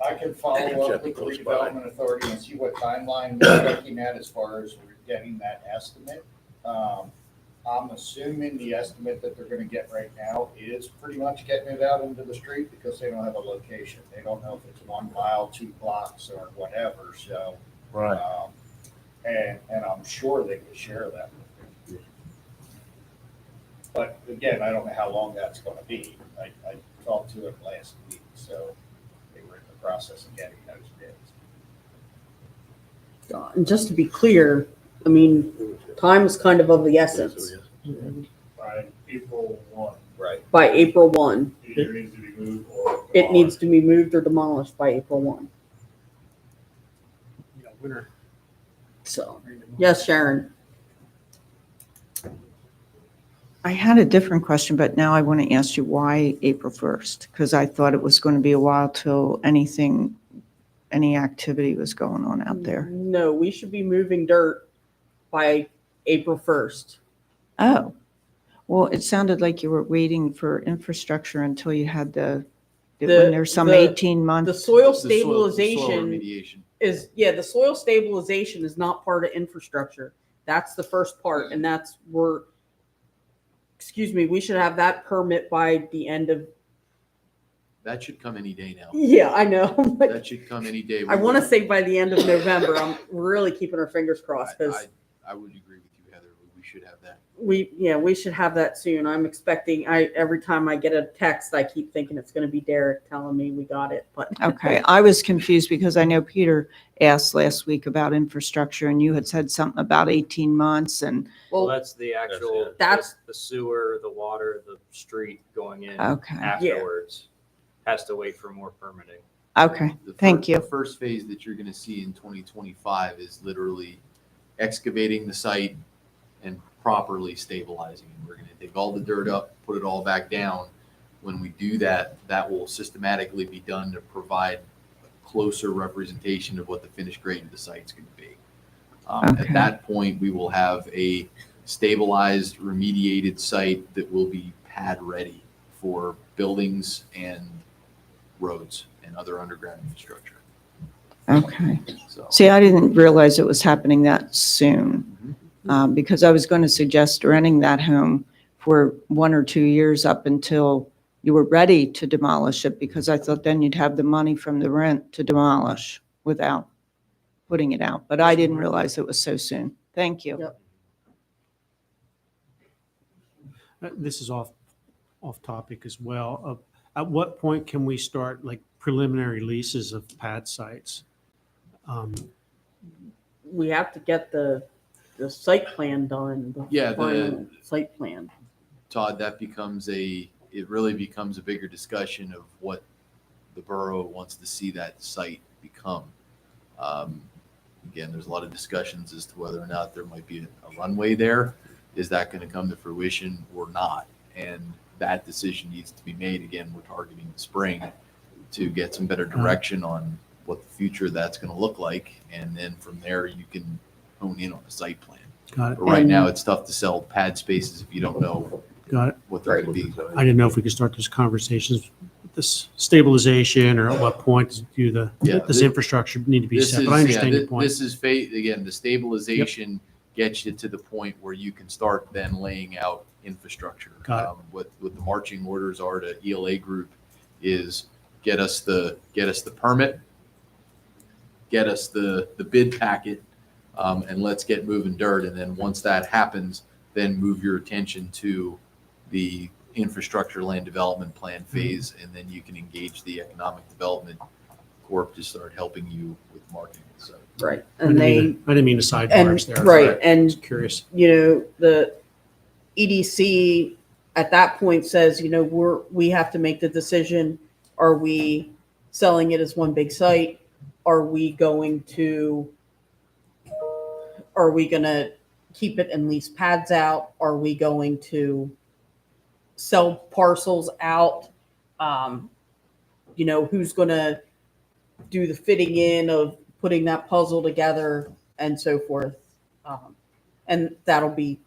I can follow up with the redevelopment authority and see what timeline we're looking at as far as we're getting that estimate. I'm assuming the estimate that they're gonna get right now is pretty much getting it out into the street because they don't have a location. They don't know if it's 1 mile, 2 blocks, or whatever, so. Right. And I'm sure they could share that with you. But again, I don't know how long that's gonna be. I talked to them last week, so they were in the process of getting those bids. and just to be clear, I mean, time is kind of the essence. By April 1, Right. By April 1, it either needs to be moved or. it needs to be moved or demolished by April 1. Yeah, winter. So, yes, Sharon. I had a different question, but now I want to ask you why April 1st? Because I thought it was going to be a while till any activity was going on out there. No, we should be moving dirt by April 1st. Oh, well, it sounded like you were waiting for infrastructure until you had when there's some 18 The months. soil The soil stabilization remediation. the soil stabilization is not part of infrastructure. That's the first part, and we should have that permit by the end of That should come any day now. Yeah, I know. That should come any day. I want to say by the end of November. We're really keeping our fingers crossed because I would agree with you, Heather. We should have that. we should have that soon. I'm expecting. Every time I get a text, I keep thinking it's going to be Derek telling me we got it. But Okay, I was confused because I know Peter asked last week about infrastructure and you had said something about 18 months and, Well, that's the actual, That's- the sewer, the water, the street going in okay, afterwards. Has to wait for more permitting. okay, thank you. The first phase that you're going to see in 2025 is literally excavating the site and properly stabilizing it. We're going to dig all the dirt up, put it all back down. When we do that, that will systematically be done to provide a closer representation of what the finished grade of the site's going to be. Okay. At that point, we will have a stabilized, remediated site that will be pad ready for buildings and roads and other underground infrastructure. Okay. So, See, I didn't realize it was happening that soon because I was going to suggest renting that home for 1 or 2 years up until you were ready to demolish it because I thought then you'd have the money from the rent to demolish without putting it out. But I didn't realize it was so soon. Thank you. Yep. This is off topic as well. At what point can we start like preliminary leases of pad sites? we have to get the site plan done. Yeah, the- final site plan. Todd, that it really becomes a bigger discussion of what the borough wants to see that site become. Again, there's a lot of discussions as to whether or not there might be a runway there. Is that going to come to fruition or not? And that decision needs to be made. Again, we're targeting the spring to get some better direction on what the future of that's going to look like. And then from there, you can hone in on the site plan. Got it. But right now, it's tough to sell pad spaces if you don't know Got it. what they're going to be. I didn't know if we could start those conversations with this stabilization or at what point does infrastructure need to be set? But I understand your point. This is, again, the stabilization gets you to the point where you can start then laying out infrastructure. Got it. What the marching orders are to ELA Group is get us the permit, get us the bid packet, and let's get moving dirt. And then once that happens, then move your attention to the infrastructure land development plan phase, and then you can engage the economic development corp to start helping you with marketing. So Right. I And didn't mean to sidebars and there. right. And Just curious. the EDC at that point says, we have to make the decision. Are we selling it as one big site? Are we going to keep it and lease pads out? Are we going to sell parcels out? Who's going to do the fitting in of putting that puzzle together and so forth. And that'll be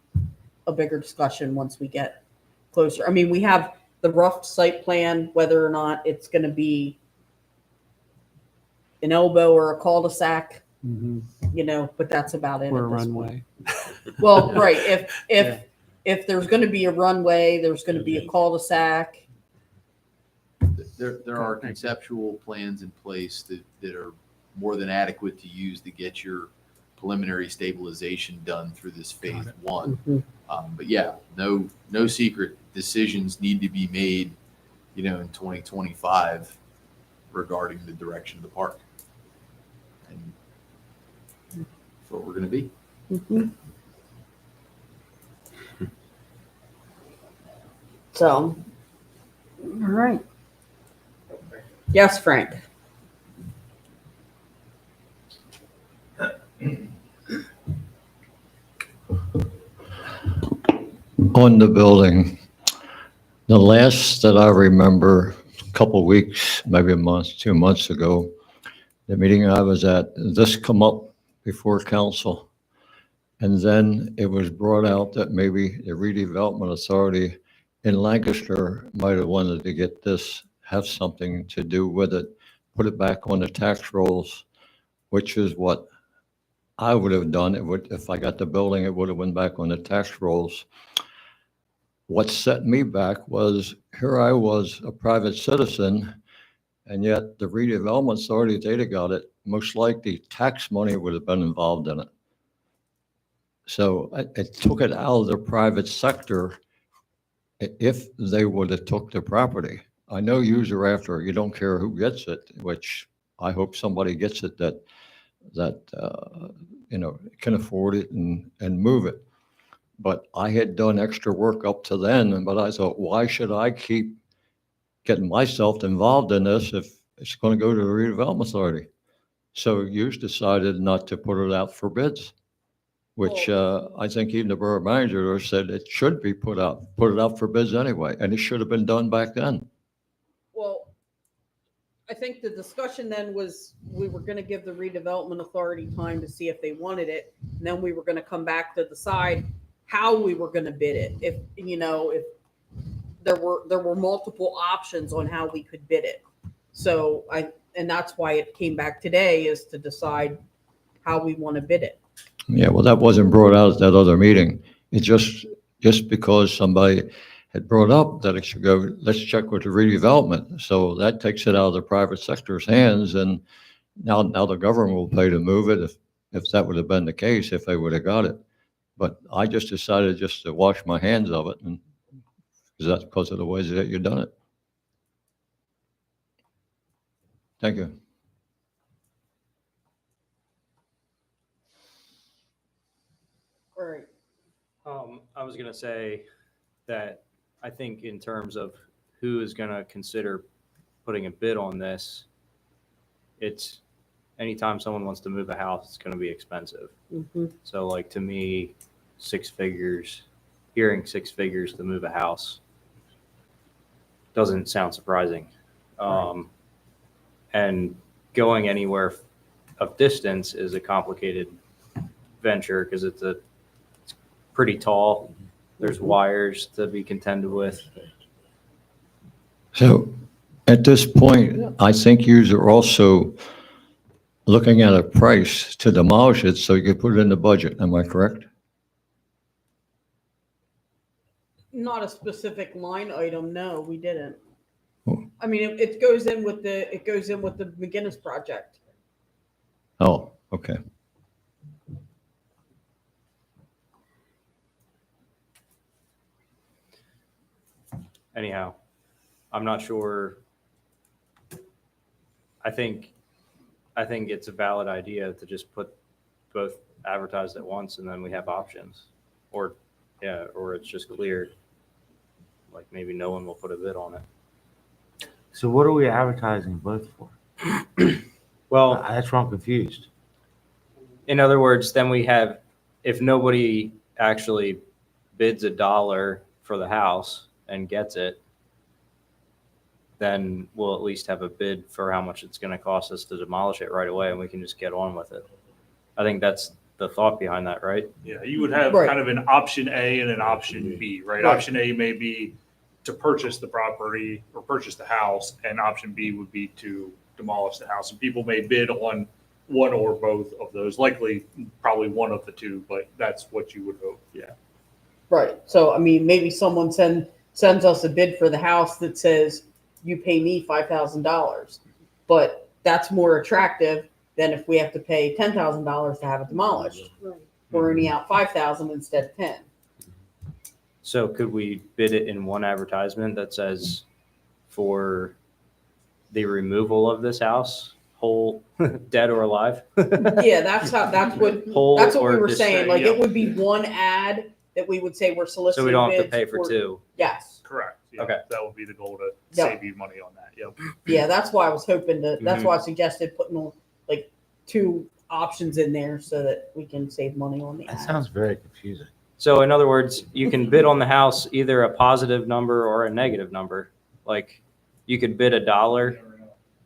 a bigger discussion once we get closer. I mean, we have the rough site plan, whether or not it's going to be an elbow or a cul-de-sac, but that's about it. Or a at this runway. point. Well, right. If there's going to be a runway, there's going to be a cul-de-sac. there are conceptual plans in place that are more than adequate to use to get your preliminary stabilization done through this phase one. But yeah, no secret, decisions need to be made, in 2025 regarding the direction of the park. And that's what we're going to be. So, all right. Yes, Frank. On the building, the last that I remember, a couple weeks, maybe a month, 2 months ago, the meeting I was at, this come up before council. And then it was brought out that maybe the redevelopment authority in Lancaster might have wanted to get this, have something to do with it, put it back on the tax rolls, which is what I would have done. It would, if I got the building, it would have went back on the tax rolls. What set me back was here I was, a private citizen, And yet the redevelopment authority, if they'd have got it, most likely tax money would have been involved in it. So it took it out of the private sector if they would have took the property. I know yous are after, you don't care who gets it, which I hope somebody gets it that can afford it and move it. But I had done extra work up to then, but I thought, why should I keep getting myself involved in this if it's going to go to the redevelopment authority? So yous decided not to put it out for bids, which I think even the borough manager said it should be put it out for bids anyway, and it should have been done back then. Well, I think the discussion then was we were going to give the redevelopment authority time to see if they wanted it. And then we were going to come back to decide how we were going to bid it. If there were multiple options on how we could bid it. So and that's why it came back today, is to decide how we want to bid it. Yeah, well, that wasn't brought out at that other meeting. It just because somebody had brought up that it should go, let's check with the redevelopment. So that takes it out of the private sector's hands, and now the government will pay to move it if that would have been the case, if they would have got it. But I just decided just to wash my hands of it, and that's because of the ways that you've done it. Thank you. All right. I was gonna say that I think in terms of who is gonna consider putting a bid on this, it's anytime someone wants to move a house, it's gonna be expensive. Mm-hmm. So like, to me, 6 figures, hearing 6 figures to move a house doesn't sound surprising. And going anywhere of distance is a complicated venture because it's pretty tall. There's wires to be contended with. So at this point, I think yous are also looking at a price to demolish it so you can put it in the budget. Am I correct? Not a specific line item. No, we didn't. Oh. I mean, it goes in with the McGinnis project. Oh, okay. Anyhow, I'm not sure. I think it's a valid idea to just put both advertised at once and then we have options. Or it's just clear, like maybe no one will put a bid on it. So what are we advertising both for? Well, That's where I'm confused. in other words, then we have, if nobody actually bids $1 for the house and gets it, then we'll at least have a bid for how much it's going to cost us to demolish it right away, and we can just get on with it. I think that's the thought behind that, right? Yeah, you would have Right. kind of an option A and an option B, right? Right. Option A may be to purchase the property or purchase the house, and option B would be to demolish the house. And people may bid on one or both of those, likely probably one of the two, but that's what you would hope, yeah. Right. So, I mean, maybe someone sends us a bid for the house that says, you pay me $5,000, but that's more attractive than if we have to pay $10,000 to have it demolished. Right. We're earning out $5,000 instead of 10. So could we bid it in one advertisement that says for the removal of this house, whole, dead or alive? Yeah, that's what Whole we or were just- saying. Like, yeah. it would be one ad that we would say we're soliciting So we don't have to bids pay for two. Yes. Correct. Yeah, Okay. that would be the goal, to Yep. save you money on that, yep. Yeah, that's why I was hoping to, that's Mhm. why I suggested putting on like 2 options in there so that we can save money on the That ad. sounds very confusing. So in other words, you can bid on the house either a positive number or a negative number. Like, you could bid $1 You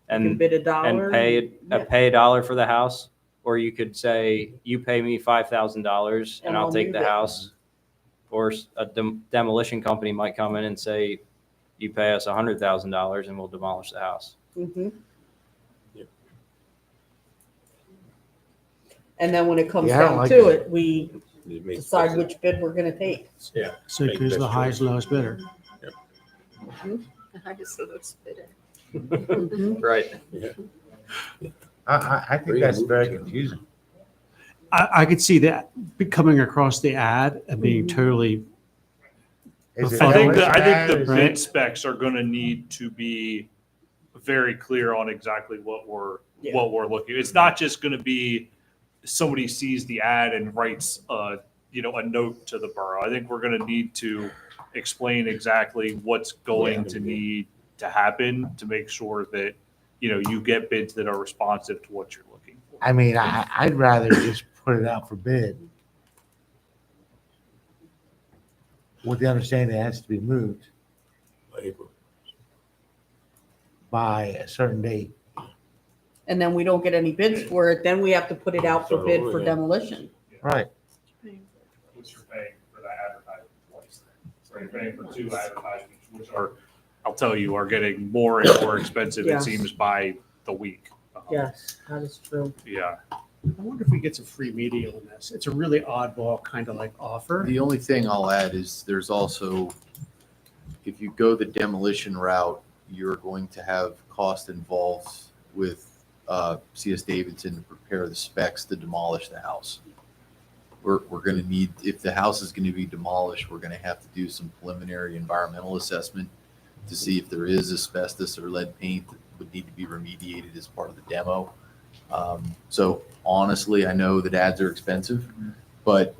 can and bid $1 pay $1 for the house, or you could say, you pay me $5,000 and And I'll I'll take move the it. house. Or a demolition company might come in and say, you pay us $100,000 and we'll demolish the house. Mhm. And then when it comes Yeah, I don't down like to that. it, we decide which bid we're gonna take. So who's the highest, lowest bidder? The highest lowest bidder. Mhm. Right. I think that's very confusing. I could see that coming across the ad and being totally, Is it I think demolition I ad? think the Is Right. bid specs are gonna need to be very clear on exactly what we're looking. It's not just gonna be somebody sees the ad and writes a note to the borough. I think we're gonna need to explain exactly what's going to need to happen to make sure that, you get bids that are responsive to what you're looking for. I mean, I'd rather just put it out for bid with the understanding it has to be moved by a certain date. And then we don't get any bids for it, then we have to put it out for bid for demolition. Right. Which you're paying for that advertising twice. So you're paying for two advertisements, which are, I'll tell you, are getting more and more expensive, it Yes. seems, by the week. Yes, that is true. Yeah. I wonder if we get some free media on this. It's a really oddball kind of like offer. The only thing I'll add is there's also, if you go the demolition route, you're going to have cost involved with CS Davidson to prepare the specs to demolish the house. We're going to need, if the house is going to be demolished, we're going to have to do some preliminary environmental assessment to see if there is asbestos or lead paint that would need to be remediated as part of the demo. So honestly, I know that ads are expensive, but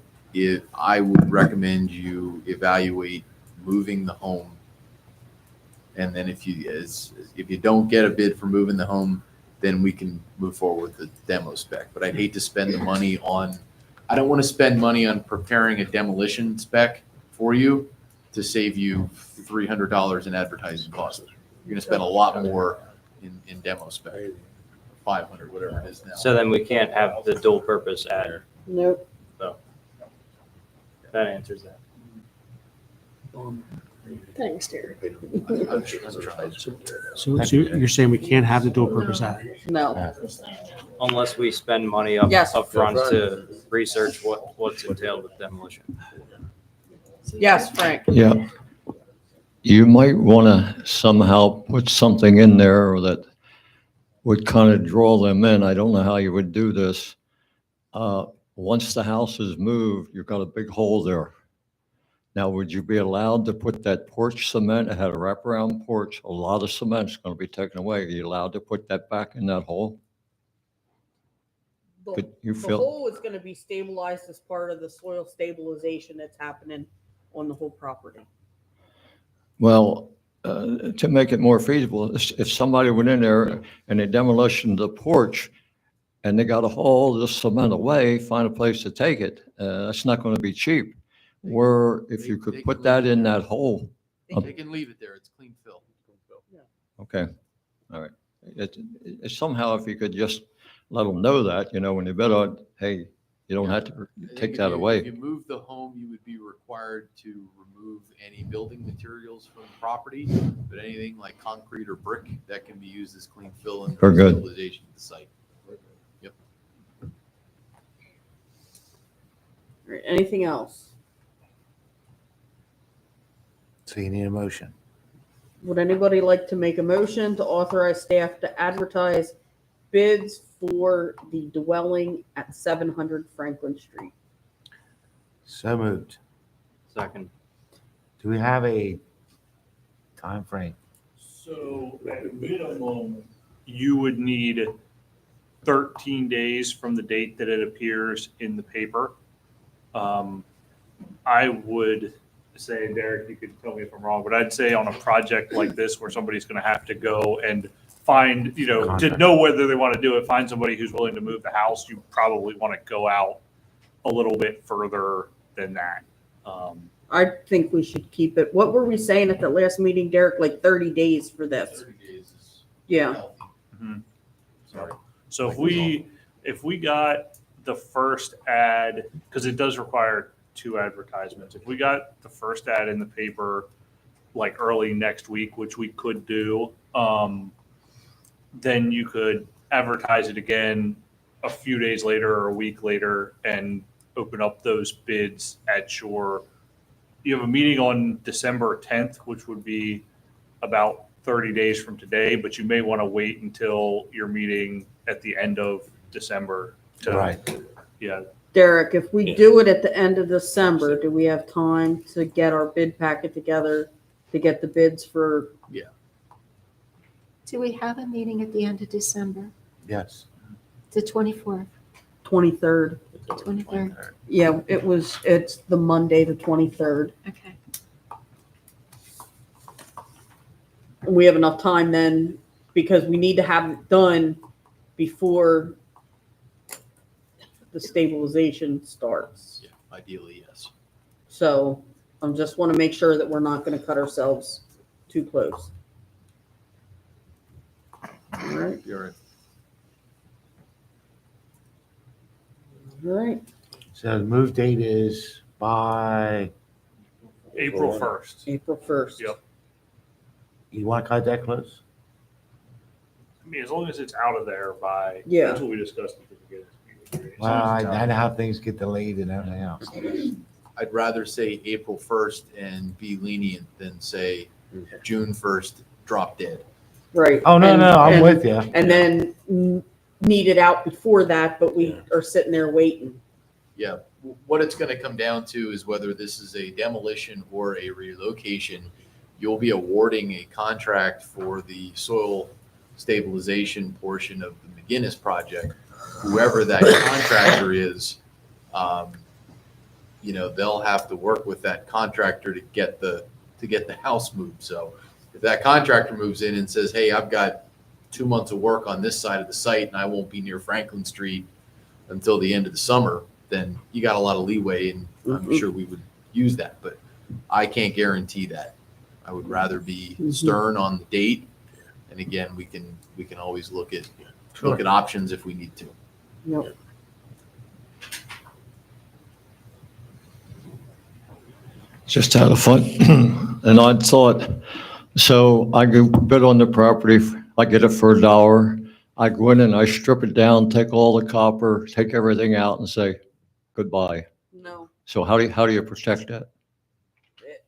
I would recommend you evaluate moving the home. And then if you don't get a bid for moving the home, then we can move forward with the demo spec. But I'd hate to spend the money on, I don't want to spend money on preparing a demolition spec for you to save you $300 in advertising costs. You're going to spend a lot more in demo spec, 500, whatever it is now. So then we can't have the dual purpose ad. Nope. That answers that. Thanks, Derek. I'm trying. So you're saying we can't have the dual purpose ad? No. Unless we spend money Yes. up front to research what's entailed with demolition. Yes, Frank. Yeah. You might want to somehow put something in there that would kind of draw them in. I don't know how you would do this. Once the house is moved, you've got a big hole there. Now, would you be allowed to put that porch cement? It had a wraparound porch. A lot of cement's going to be taken away. Are you allowed to put that back in that hole? Could you The feel? hole is gonna be stabilized as part of the soil stabilization that's happening on the whole property. Well, to make it more feasible, if somebody went in there and they demolished the porch and they got to haul the cement away, find a place to take it, that's not going to be cheap. Where if you could put that in that hole, They can leave it there. It's clean fill. okay, all right. Somehow if you could just let them know that, when you bid on, hey, you don't have to I think take if that you- away. If you move the home, you would be required to remove any building materials from the property, but anything like concrete or brick, that can be used as clean fill and Very good. stabilization of the site. Yep. All right, anything else? So you need a motion. Would anybody like to make a motion to authorize staff to advertise bids for the dwelling at 700 Franklin Street? So moved. Second. Do we have a time frame? So at minimum, you would need 13 days from the date that it appears in the paper. I would say, Derek, you could tell me if I'm wrong, but I'd say on a project like this where somebody's going to have to go and find, to know whether they want to do it, find somebody who's willing to move the house, you probably want to go out a little bit further than that. I think we should keep it. What were we saying at the last meeting, Derek? Like 30 days for this? 30 days is Yeah. healthy. Mhm. Sorry. So if we got the first ad, because it does require 2 advertisements, if we got the first ad in the paper like early next week, which we could do, then you could advertise it again a few days later or a week later and open up those bids at you have a meeting on December 10th, which would be about 30 days from today, but you may want to wait until your meeting at the end of December. Right. Yeah, Derek, if we do it at the end of December, do we have time to get our bid packet together to get the bids for, Do we have a meeting at the end of December? Yes. The 24th, 23rd? 23rd? Yeah, it's the Monday, the 23rd. Okay. And we have enough time then, because we need to have it done before the stabilization starts. Yeah, ideally, yes. So I just want to make sure that we're not going to cut ourselves too close. All right, You're right. all right. So the move date is by, April 1st. April 1st. Yep. you want to cut that close? I mean, as long as it's out of there by, Yeah. that's what we discussed at the beginning. As long Well, as I it's out. I know how things get delayed and everything else. I'd rather say April 1st and be lenient than say June 1st, drop dead. Right. Oh, no, And- no, I'm and- with you. And then need it out before that, but we are sitting there waiting. Yeah, what it's going to come down to is whether this is a demolition or a relocation. You'll be awarding a contract for the soil stabilization portion of the McGinnis project. Whoever that contractor is, they'll have to work with that contractor to get the house moved. So if that contractor moves in and says, hey, I've got 2 months of work on this side of the site and I won't be near Franklin Street until the end of the summer, then you got a lot of leeway, and I'm Mhm. sure we would use that, but I can't guarantee that. I would rather be Mhm. stern on the date. And again, we can always look at options if we need to. Yep. Just out of fun. And I thought, so I go bid on the property, I get it for $1. I go in and I strip it down, take all the copper, take everything out and say goodbye. No, So how do you protect that?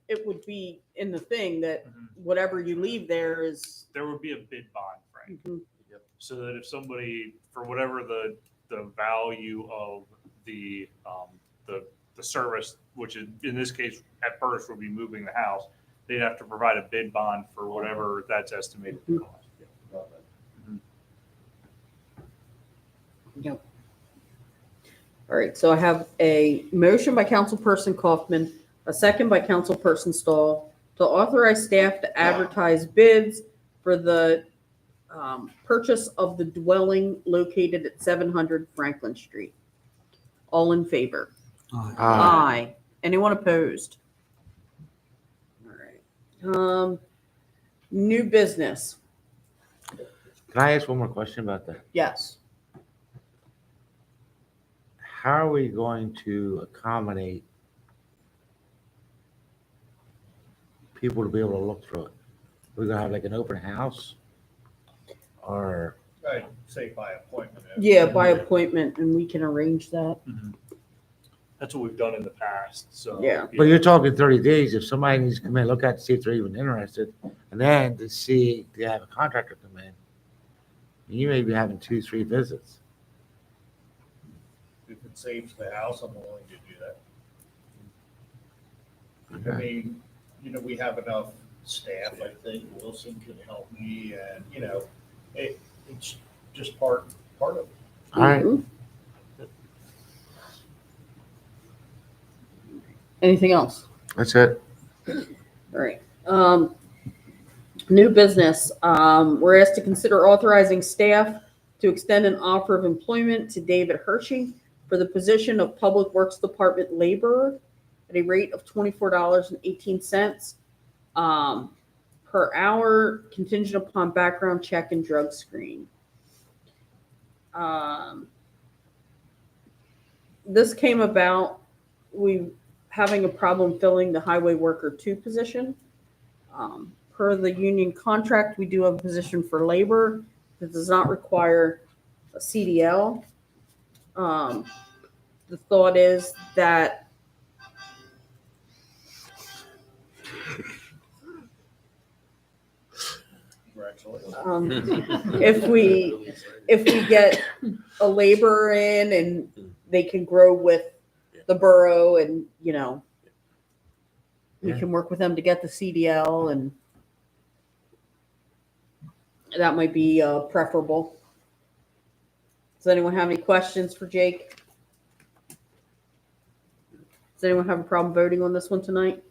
it would be in the thing that Mhm. whatever you leave there is. There would be a bid bond, Frank. Mhm. So that if somebody, for whatever the value of the service, which is in this case at first would be moving the house, they'd have to provide a bid bond for whatever that's estimated to cost. Yep. All right, so I have a motion by Councilperson Kaufman, a second by Councilperson Stahl, to authorize staff to advertise bids for the purchase of the dwelling located at 700 Franklin Street. All in favor? Aye. Anyone opposed? All right. New business. Can I ask one more question about that? Yes. How are we going to accommodate people to be able to look through it? We're gonna have like an open house? Or, I'd say by appointment. Yeah, by appointment, and we can arrange that. That's what we've done in the past, so. Yeah. but you're talking 30 days, if somebody needs to come in, look at, see if they're even interested, and then to see, to have a contractor come in, you may be having 2-3 visits. If it saves the house, I'm willing to do that. I mean, we have enough staff, I think. Wilson can help me, and, it's just part of it. All right. Mhm. Anything else? That's it. All right. New business. We're asked to consider authorizing staff to extend an offer of employment to David Hershey for the position of Public Works Department laborer at a rate of $24.18 per hour, contingent upon background check and drug screen. This came about, we having a problem filling the highway worker 2 position. Per the union contract, we do have a position for labor that does not require a CDL. The thought is that If we get a laborer in and they can grow with the borough and, you know, we Yeah. can work with them to get the CDL and that might be preferable. Does anyone have any questions for Jake? Does anyone have a problem voting on this one tonight?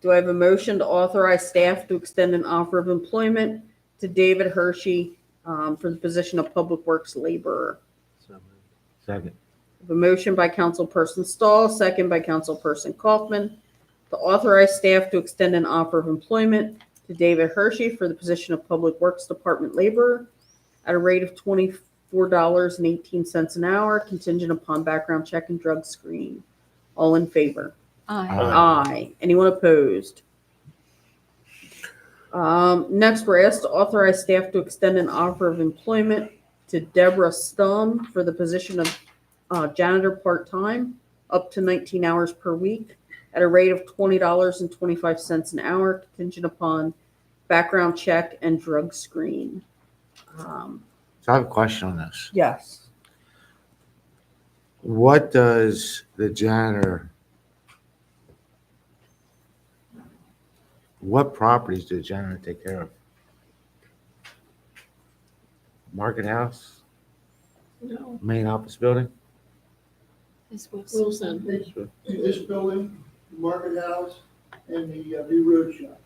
Do I have a motion to authorize staff to extend an offer of employment to David Hershey for the position of Public Works laborer? Second. I have a motion by Councilperson Stahl, second by Councilperson Kaufman, to authorize staff to extend an offer of employment to David Hershey for the position of Public Works Department laborer at a rate of $24.18 an hour, contingent upon background check and drug screen. All in favor? Aye. Aye. Anyone opposed? Next, we're asked to authorize staff to extend an offer of employment to Deborah Stum for the position of janitor part-time, up to 19 hours per week, at a rate of $20.25 an hour, contingent upon background check and drug screen. So I have a question on this. Yes. What does the janitor, what properties does the janitor take care of? Market House, No, main office building? Ms. Wilson. Wilson. This building, Market House, and the new road shop,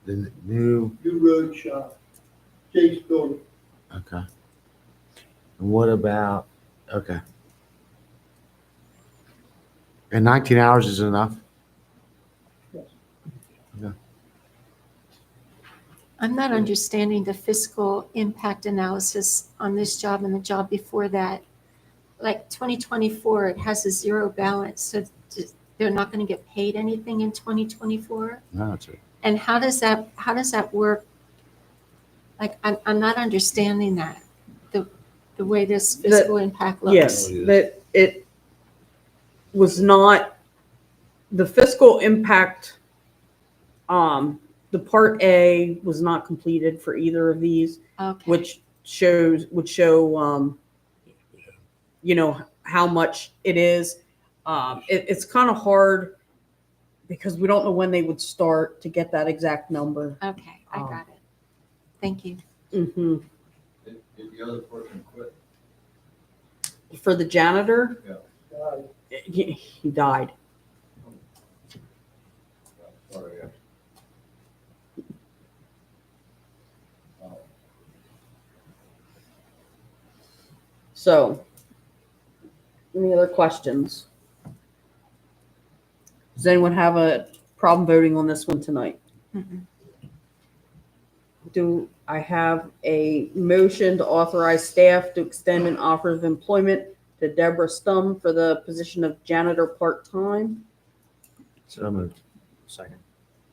The new, new road shop, Jake's building. okay. And what about, okay. And 19 hours is enough? I'm not understanding the fiscal impact analysis on this job and the job before that. Like 2024, it has a zero balance, so they're not going to get paid anything in 2024? No, it's it. And how does that work? Like, I'm not understanding that, the way this fiscal impact looks. Yes, that it was not, the fiscal impact, the Part A was not completed for either of these, Okay. which would show, you know, how much it is. It's kind of hard because we don't know when they would start to get that exact number. Okay, I got it. Thank you. Mm-hmm. Did the other person quit? For the janitor, Yeah. he died. Sorry. So, any other questions? Does anyone have a problem voting on this one tonight? Mhm. Do I have a motion to authorize staff to extend an offer of employment to Deborah Stum for the position of janitor part-time? So moved. Second.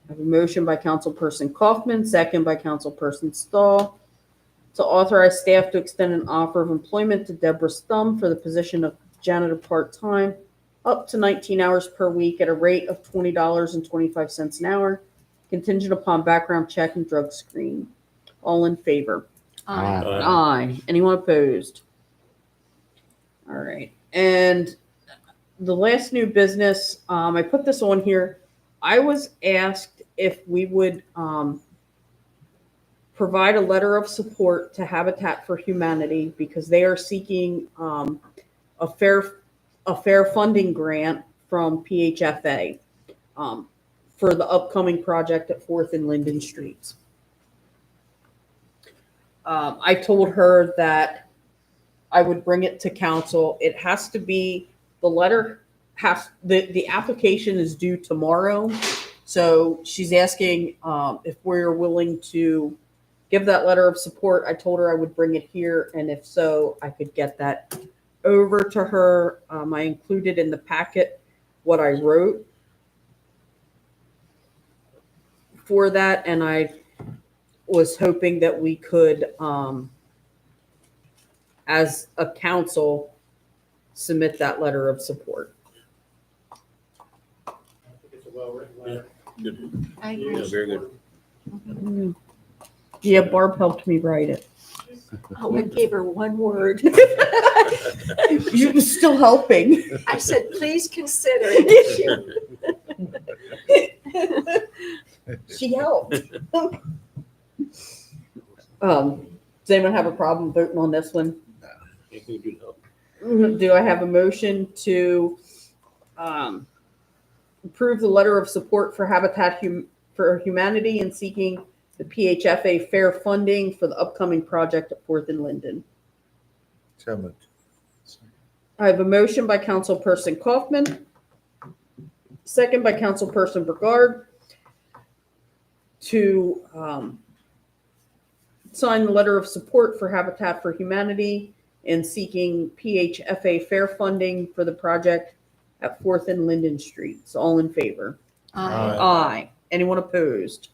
I have a motion by Councilperson Kaufman, second by Councilperson Stahl, to authorize staff to extend an offer of employment to Deborah Stum for the position of janitor part-time, up to 19 hours per week at a rate of $20.25 an hour, contingent upon background check and drug screen. All in favor? Aye. Aye. Anyone opposed? All right. And the last new business, I put this on here. I was asked if we would provide a letter of support to Habitat for Humanity because they are seeking a fair funding grant from PHFA for the upcoming project at 4th and Linden Streets. I told her that I would bring it to council. It has to be, the application is due tomorrow. So she's asking if we're willing to give that letter of support. I told her I would bring it here, and if so, I could get that over to her. I included in the packet what I wrote for that, and I was hoping that we could, as a council, submit that letter of support. It's a well-written letter. I agree. Very good. Yeah, Barb helped me write it. Oh, I gave her one word. You were still helping. I said, please consider. She helped. Does anyone have a problem voting on this one? Do I have a motion to approve the letter of support for for Humanity in seeking the PHFA fair funding for the upcoming project at 4th and Linden? So moved. I have a motion by Councilperson Kaufman, second by Councilperson Brigard, to sign the letter of support for Habitat for Humanity in seeking PHFA fair funding for the project at 4th and Linden Streets. All in favor? Aye. Aye. Anyone opposed?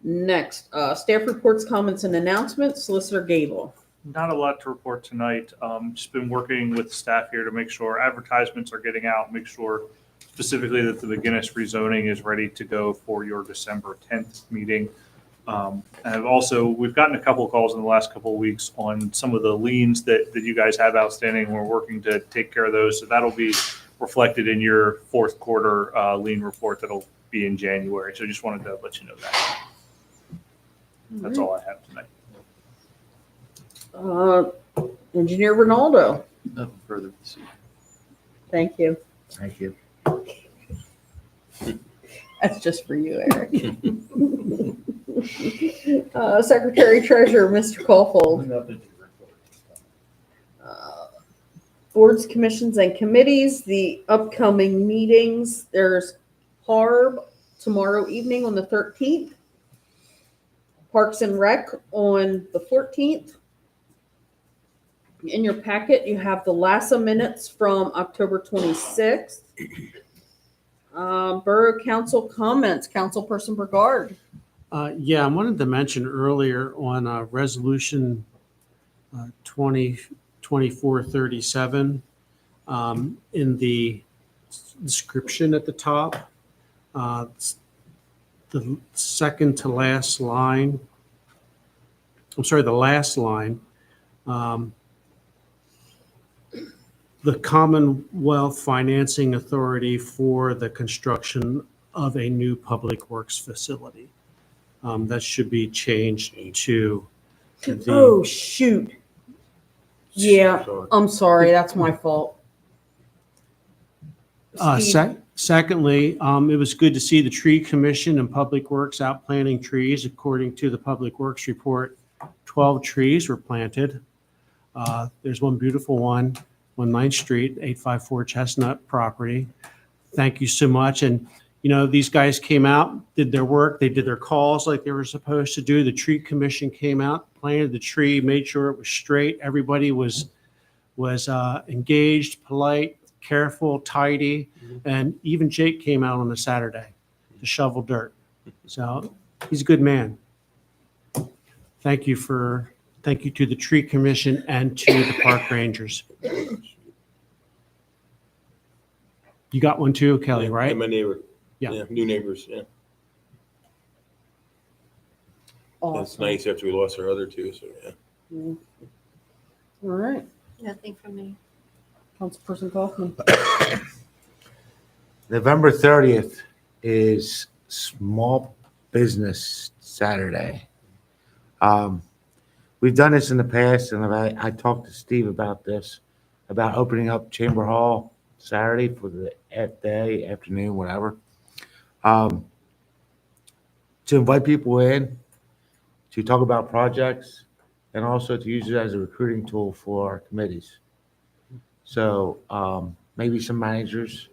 Next, staff reports, comments, and announcements. Solicitor Gable. Not a lot to report tonight. Just been working with staff here to make sure advertisements are getting out, make sure specifically that the McGinnis rezoning is ready to go for your December 10th meeting. And we've gotten a couple of calls in the last couple of weeks on some of the liens that you guys have outstanding. We're working to take care of those. So that'll be reflected in your fourth quarter lien report that'll be in January. So just wanted to let you know that. That's all I have tonight. Engineer Ronaldo. Nothing further to see. Thank you. Thank you. That's just for you, Eric. Secretary Treasurer, Mr. Caulfold. Nothing to report. Boards, commissions, and committees, the upcoming meetings. There's HARB tomorrow evening on the 13th. Parks and Rec on the 14th. In your packet, you have the LASA minutes from October 26th. Borough Council comments. Councilperson Brigard. Yeah, I wanted to mention earlier on Resolution 2437, in the description at the top, the second to last line, the last line, the Commonwealth Financing Authority for the construction of a new public works facility. That should be changed to Oh, shoot. Yeah, I'm sorry. That's my fault. Steve. Secondly, it was good to see the Tree Commission and Public Works out planting trees. According to the Public Works report, 12 trees were planted. There's one beautiful one on 9th Street, 854 Chestnut property. Thank you so much. And, you know, these guys came out, did their work. They did their calls like they were supposed to do. The Tree Commission came out, planted the tree, made sure it was straight. Everybody was engaged, polite, careful, tidy. And even Jake came out on a Saturday to shovel dirt. So he's a good man. Thank you to the Tree Commission and to the Park Rangers. You got one too, Kelly, right? And my neighbor. Yeah. New neighbors, yeah. Awesome. That's nice after we lost our other two, so yeah. All right. Nothing from me. Councilperson Kaufman. November 30th is Small Business Saturday. We've done this in the past, and I talked to Steve about this, about opening up Chamber Hall Saturday for the day, afternoon, whatever. To invite people in, to talk about projects, and also to use it as a recruiting tool for our committees. So maybe some managers,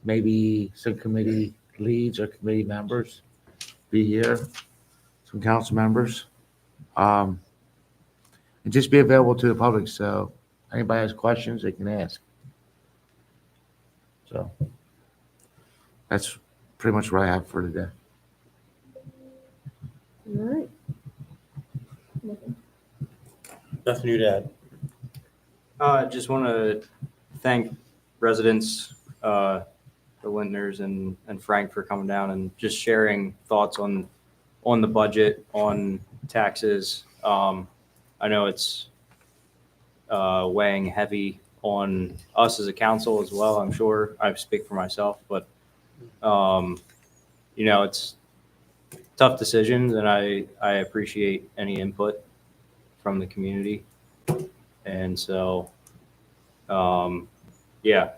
maybe some committee leads or committee members be here, some council members, and just be available to the public. So anybody has questions, they can ask. So that's pretty much what I have for today. All right. Nothing new to add. Just want to thank residents, Lintners and Frank for coming down and just sharing thoughts on the budget, on taxes. I know it's weighing heavy on us as a council as well. I'm sure I speak for myself, but it's tough decisions, and I appreciate any input from the community. And so, yeah,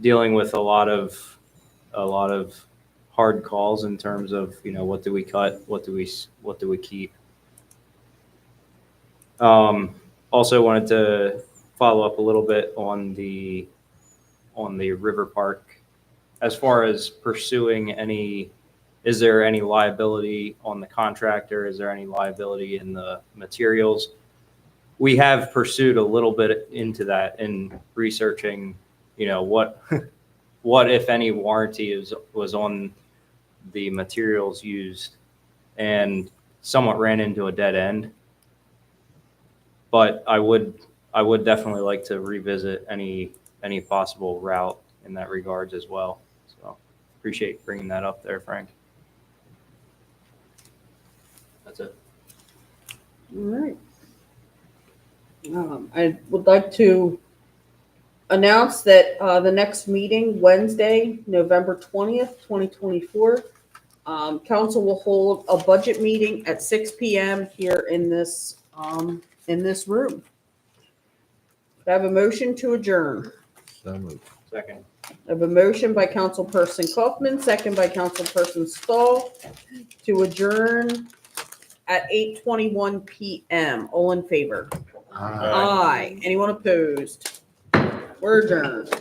dealing with a lot of hard calls in terms of, what do we cut? What do we keep? Also wanted to follow up a little bit on the River Park. As far as pursuing is there any liability on the contractor? Is there any liability in the materials? We have pursued a little bit into that in researching, what if any warranty was on the materials used, and somewhat ran into a dead end. But I would definitely like to revisit any possible route in that regards as well. So appreciate bringing that up there, Frank. That's it. All right. I would like to announce that the next meeting, Wednesday, November 20th, 2024, council will hold a budget meeting at 6 p.m. here in this room. I have a motion to adjourn. Second. I have a motion by Councilperson Kaufman, second by Councilperson Stahl, to adjourn at 8:21 p.m. All in favor? Aye. Anyone opposed? We're adjourned.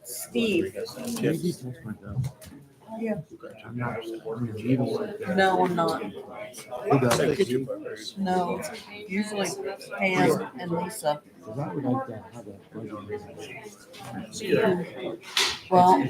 Steve? Yeah. No, I'm not. No, usually Pam and Lisa. Well,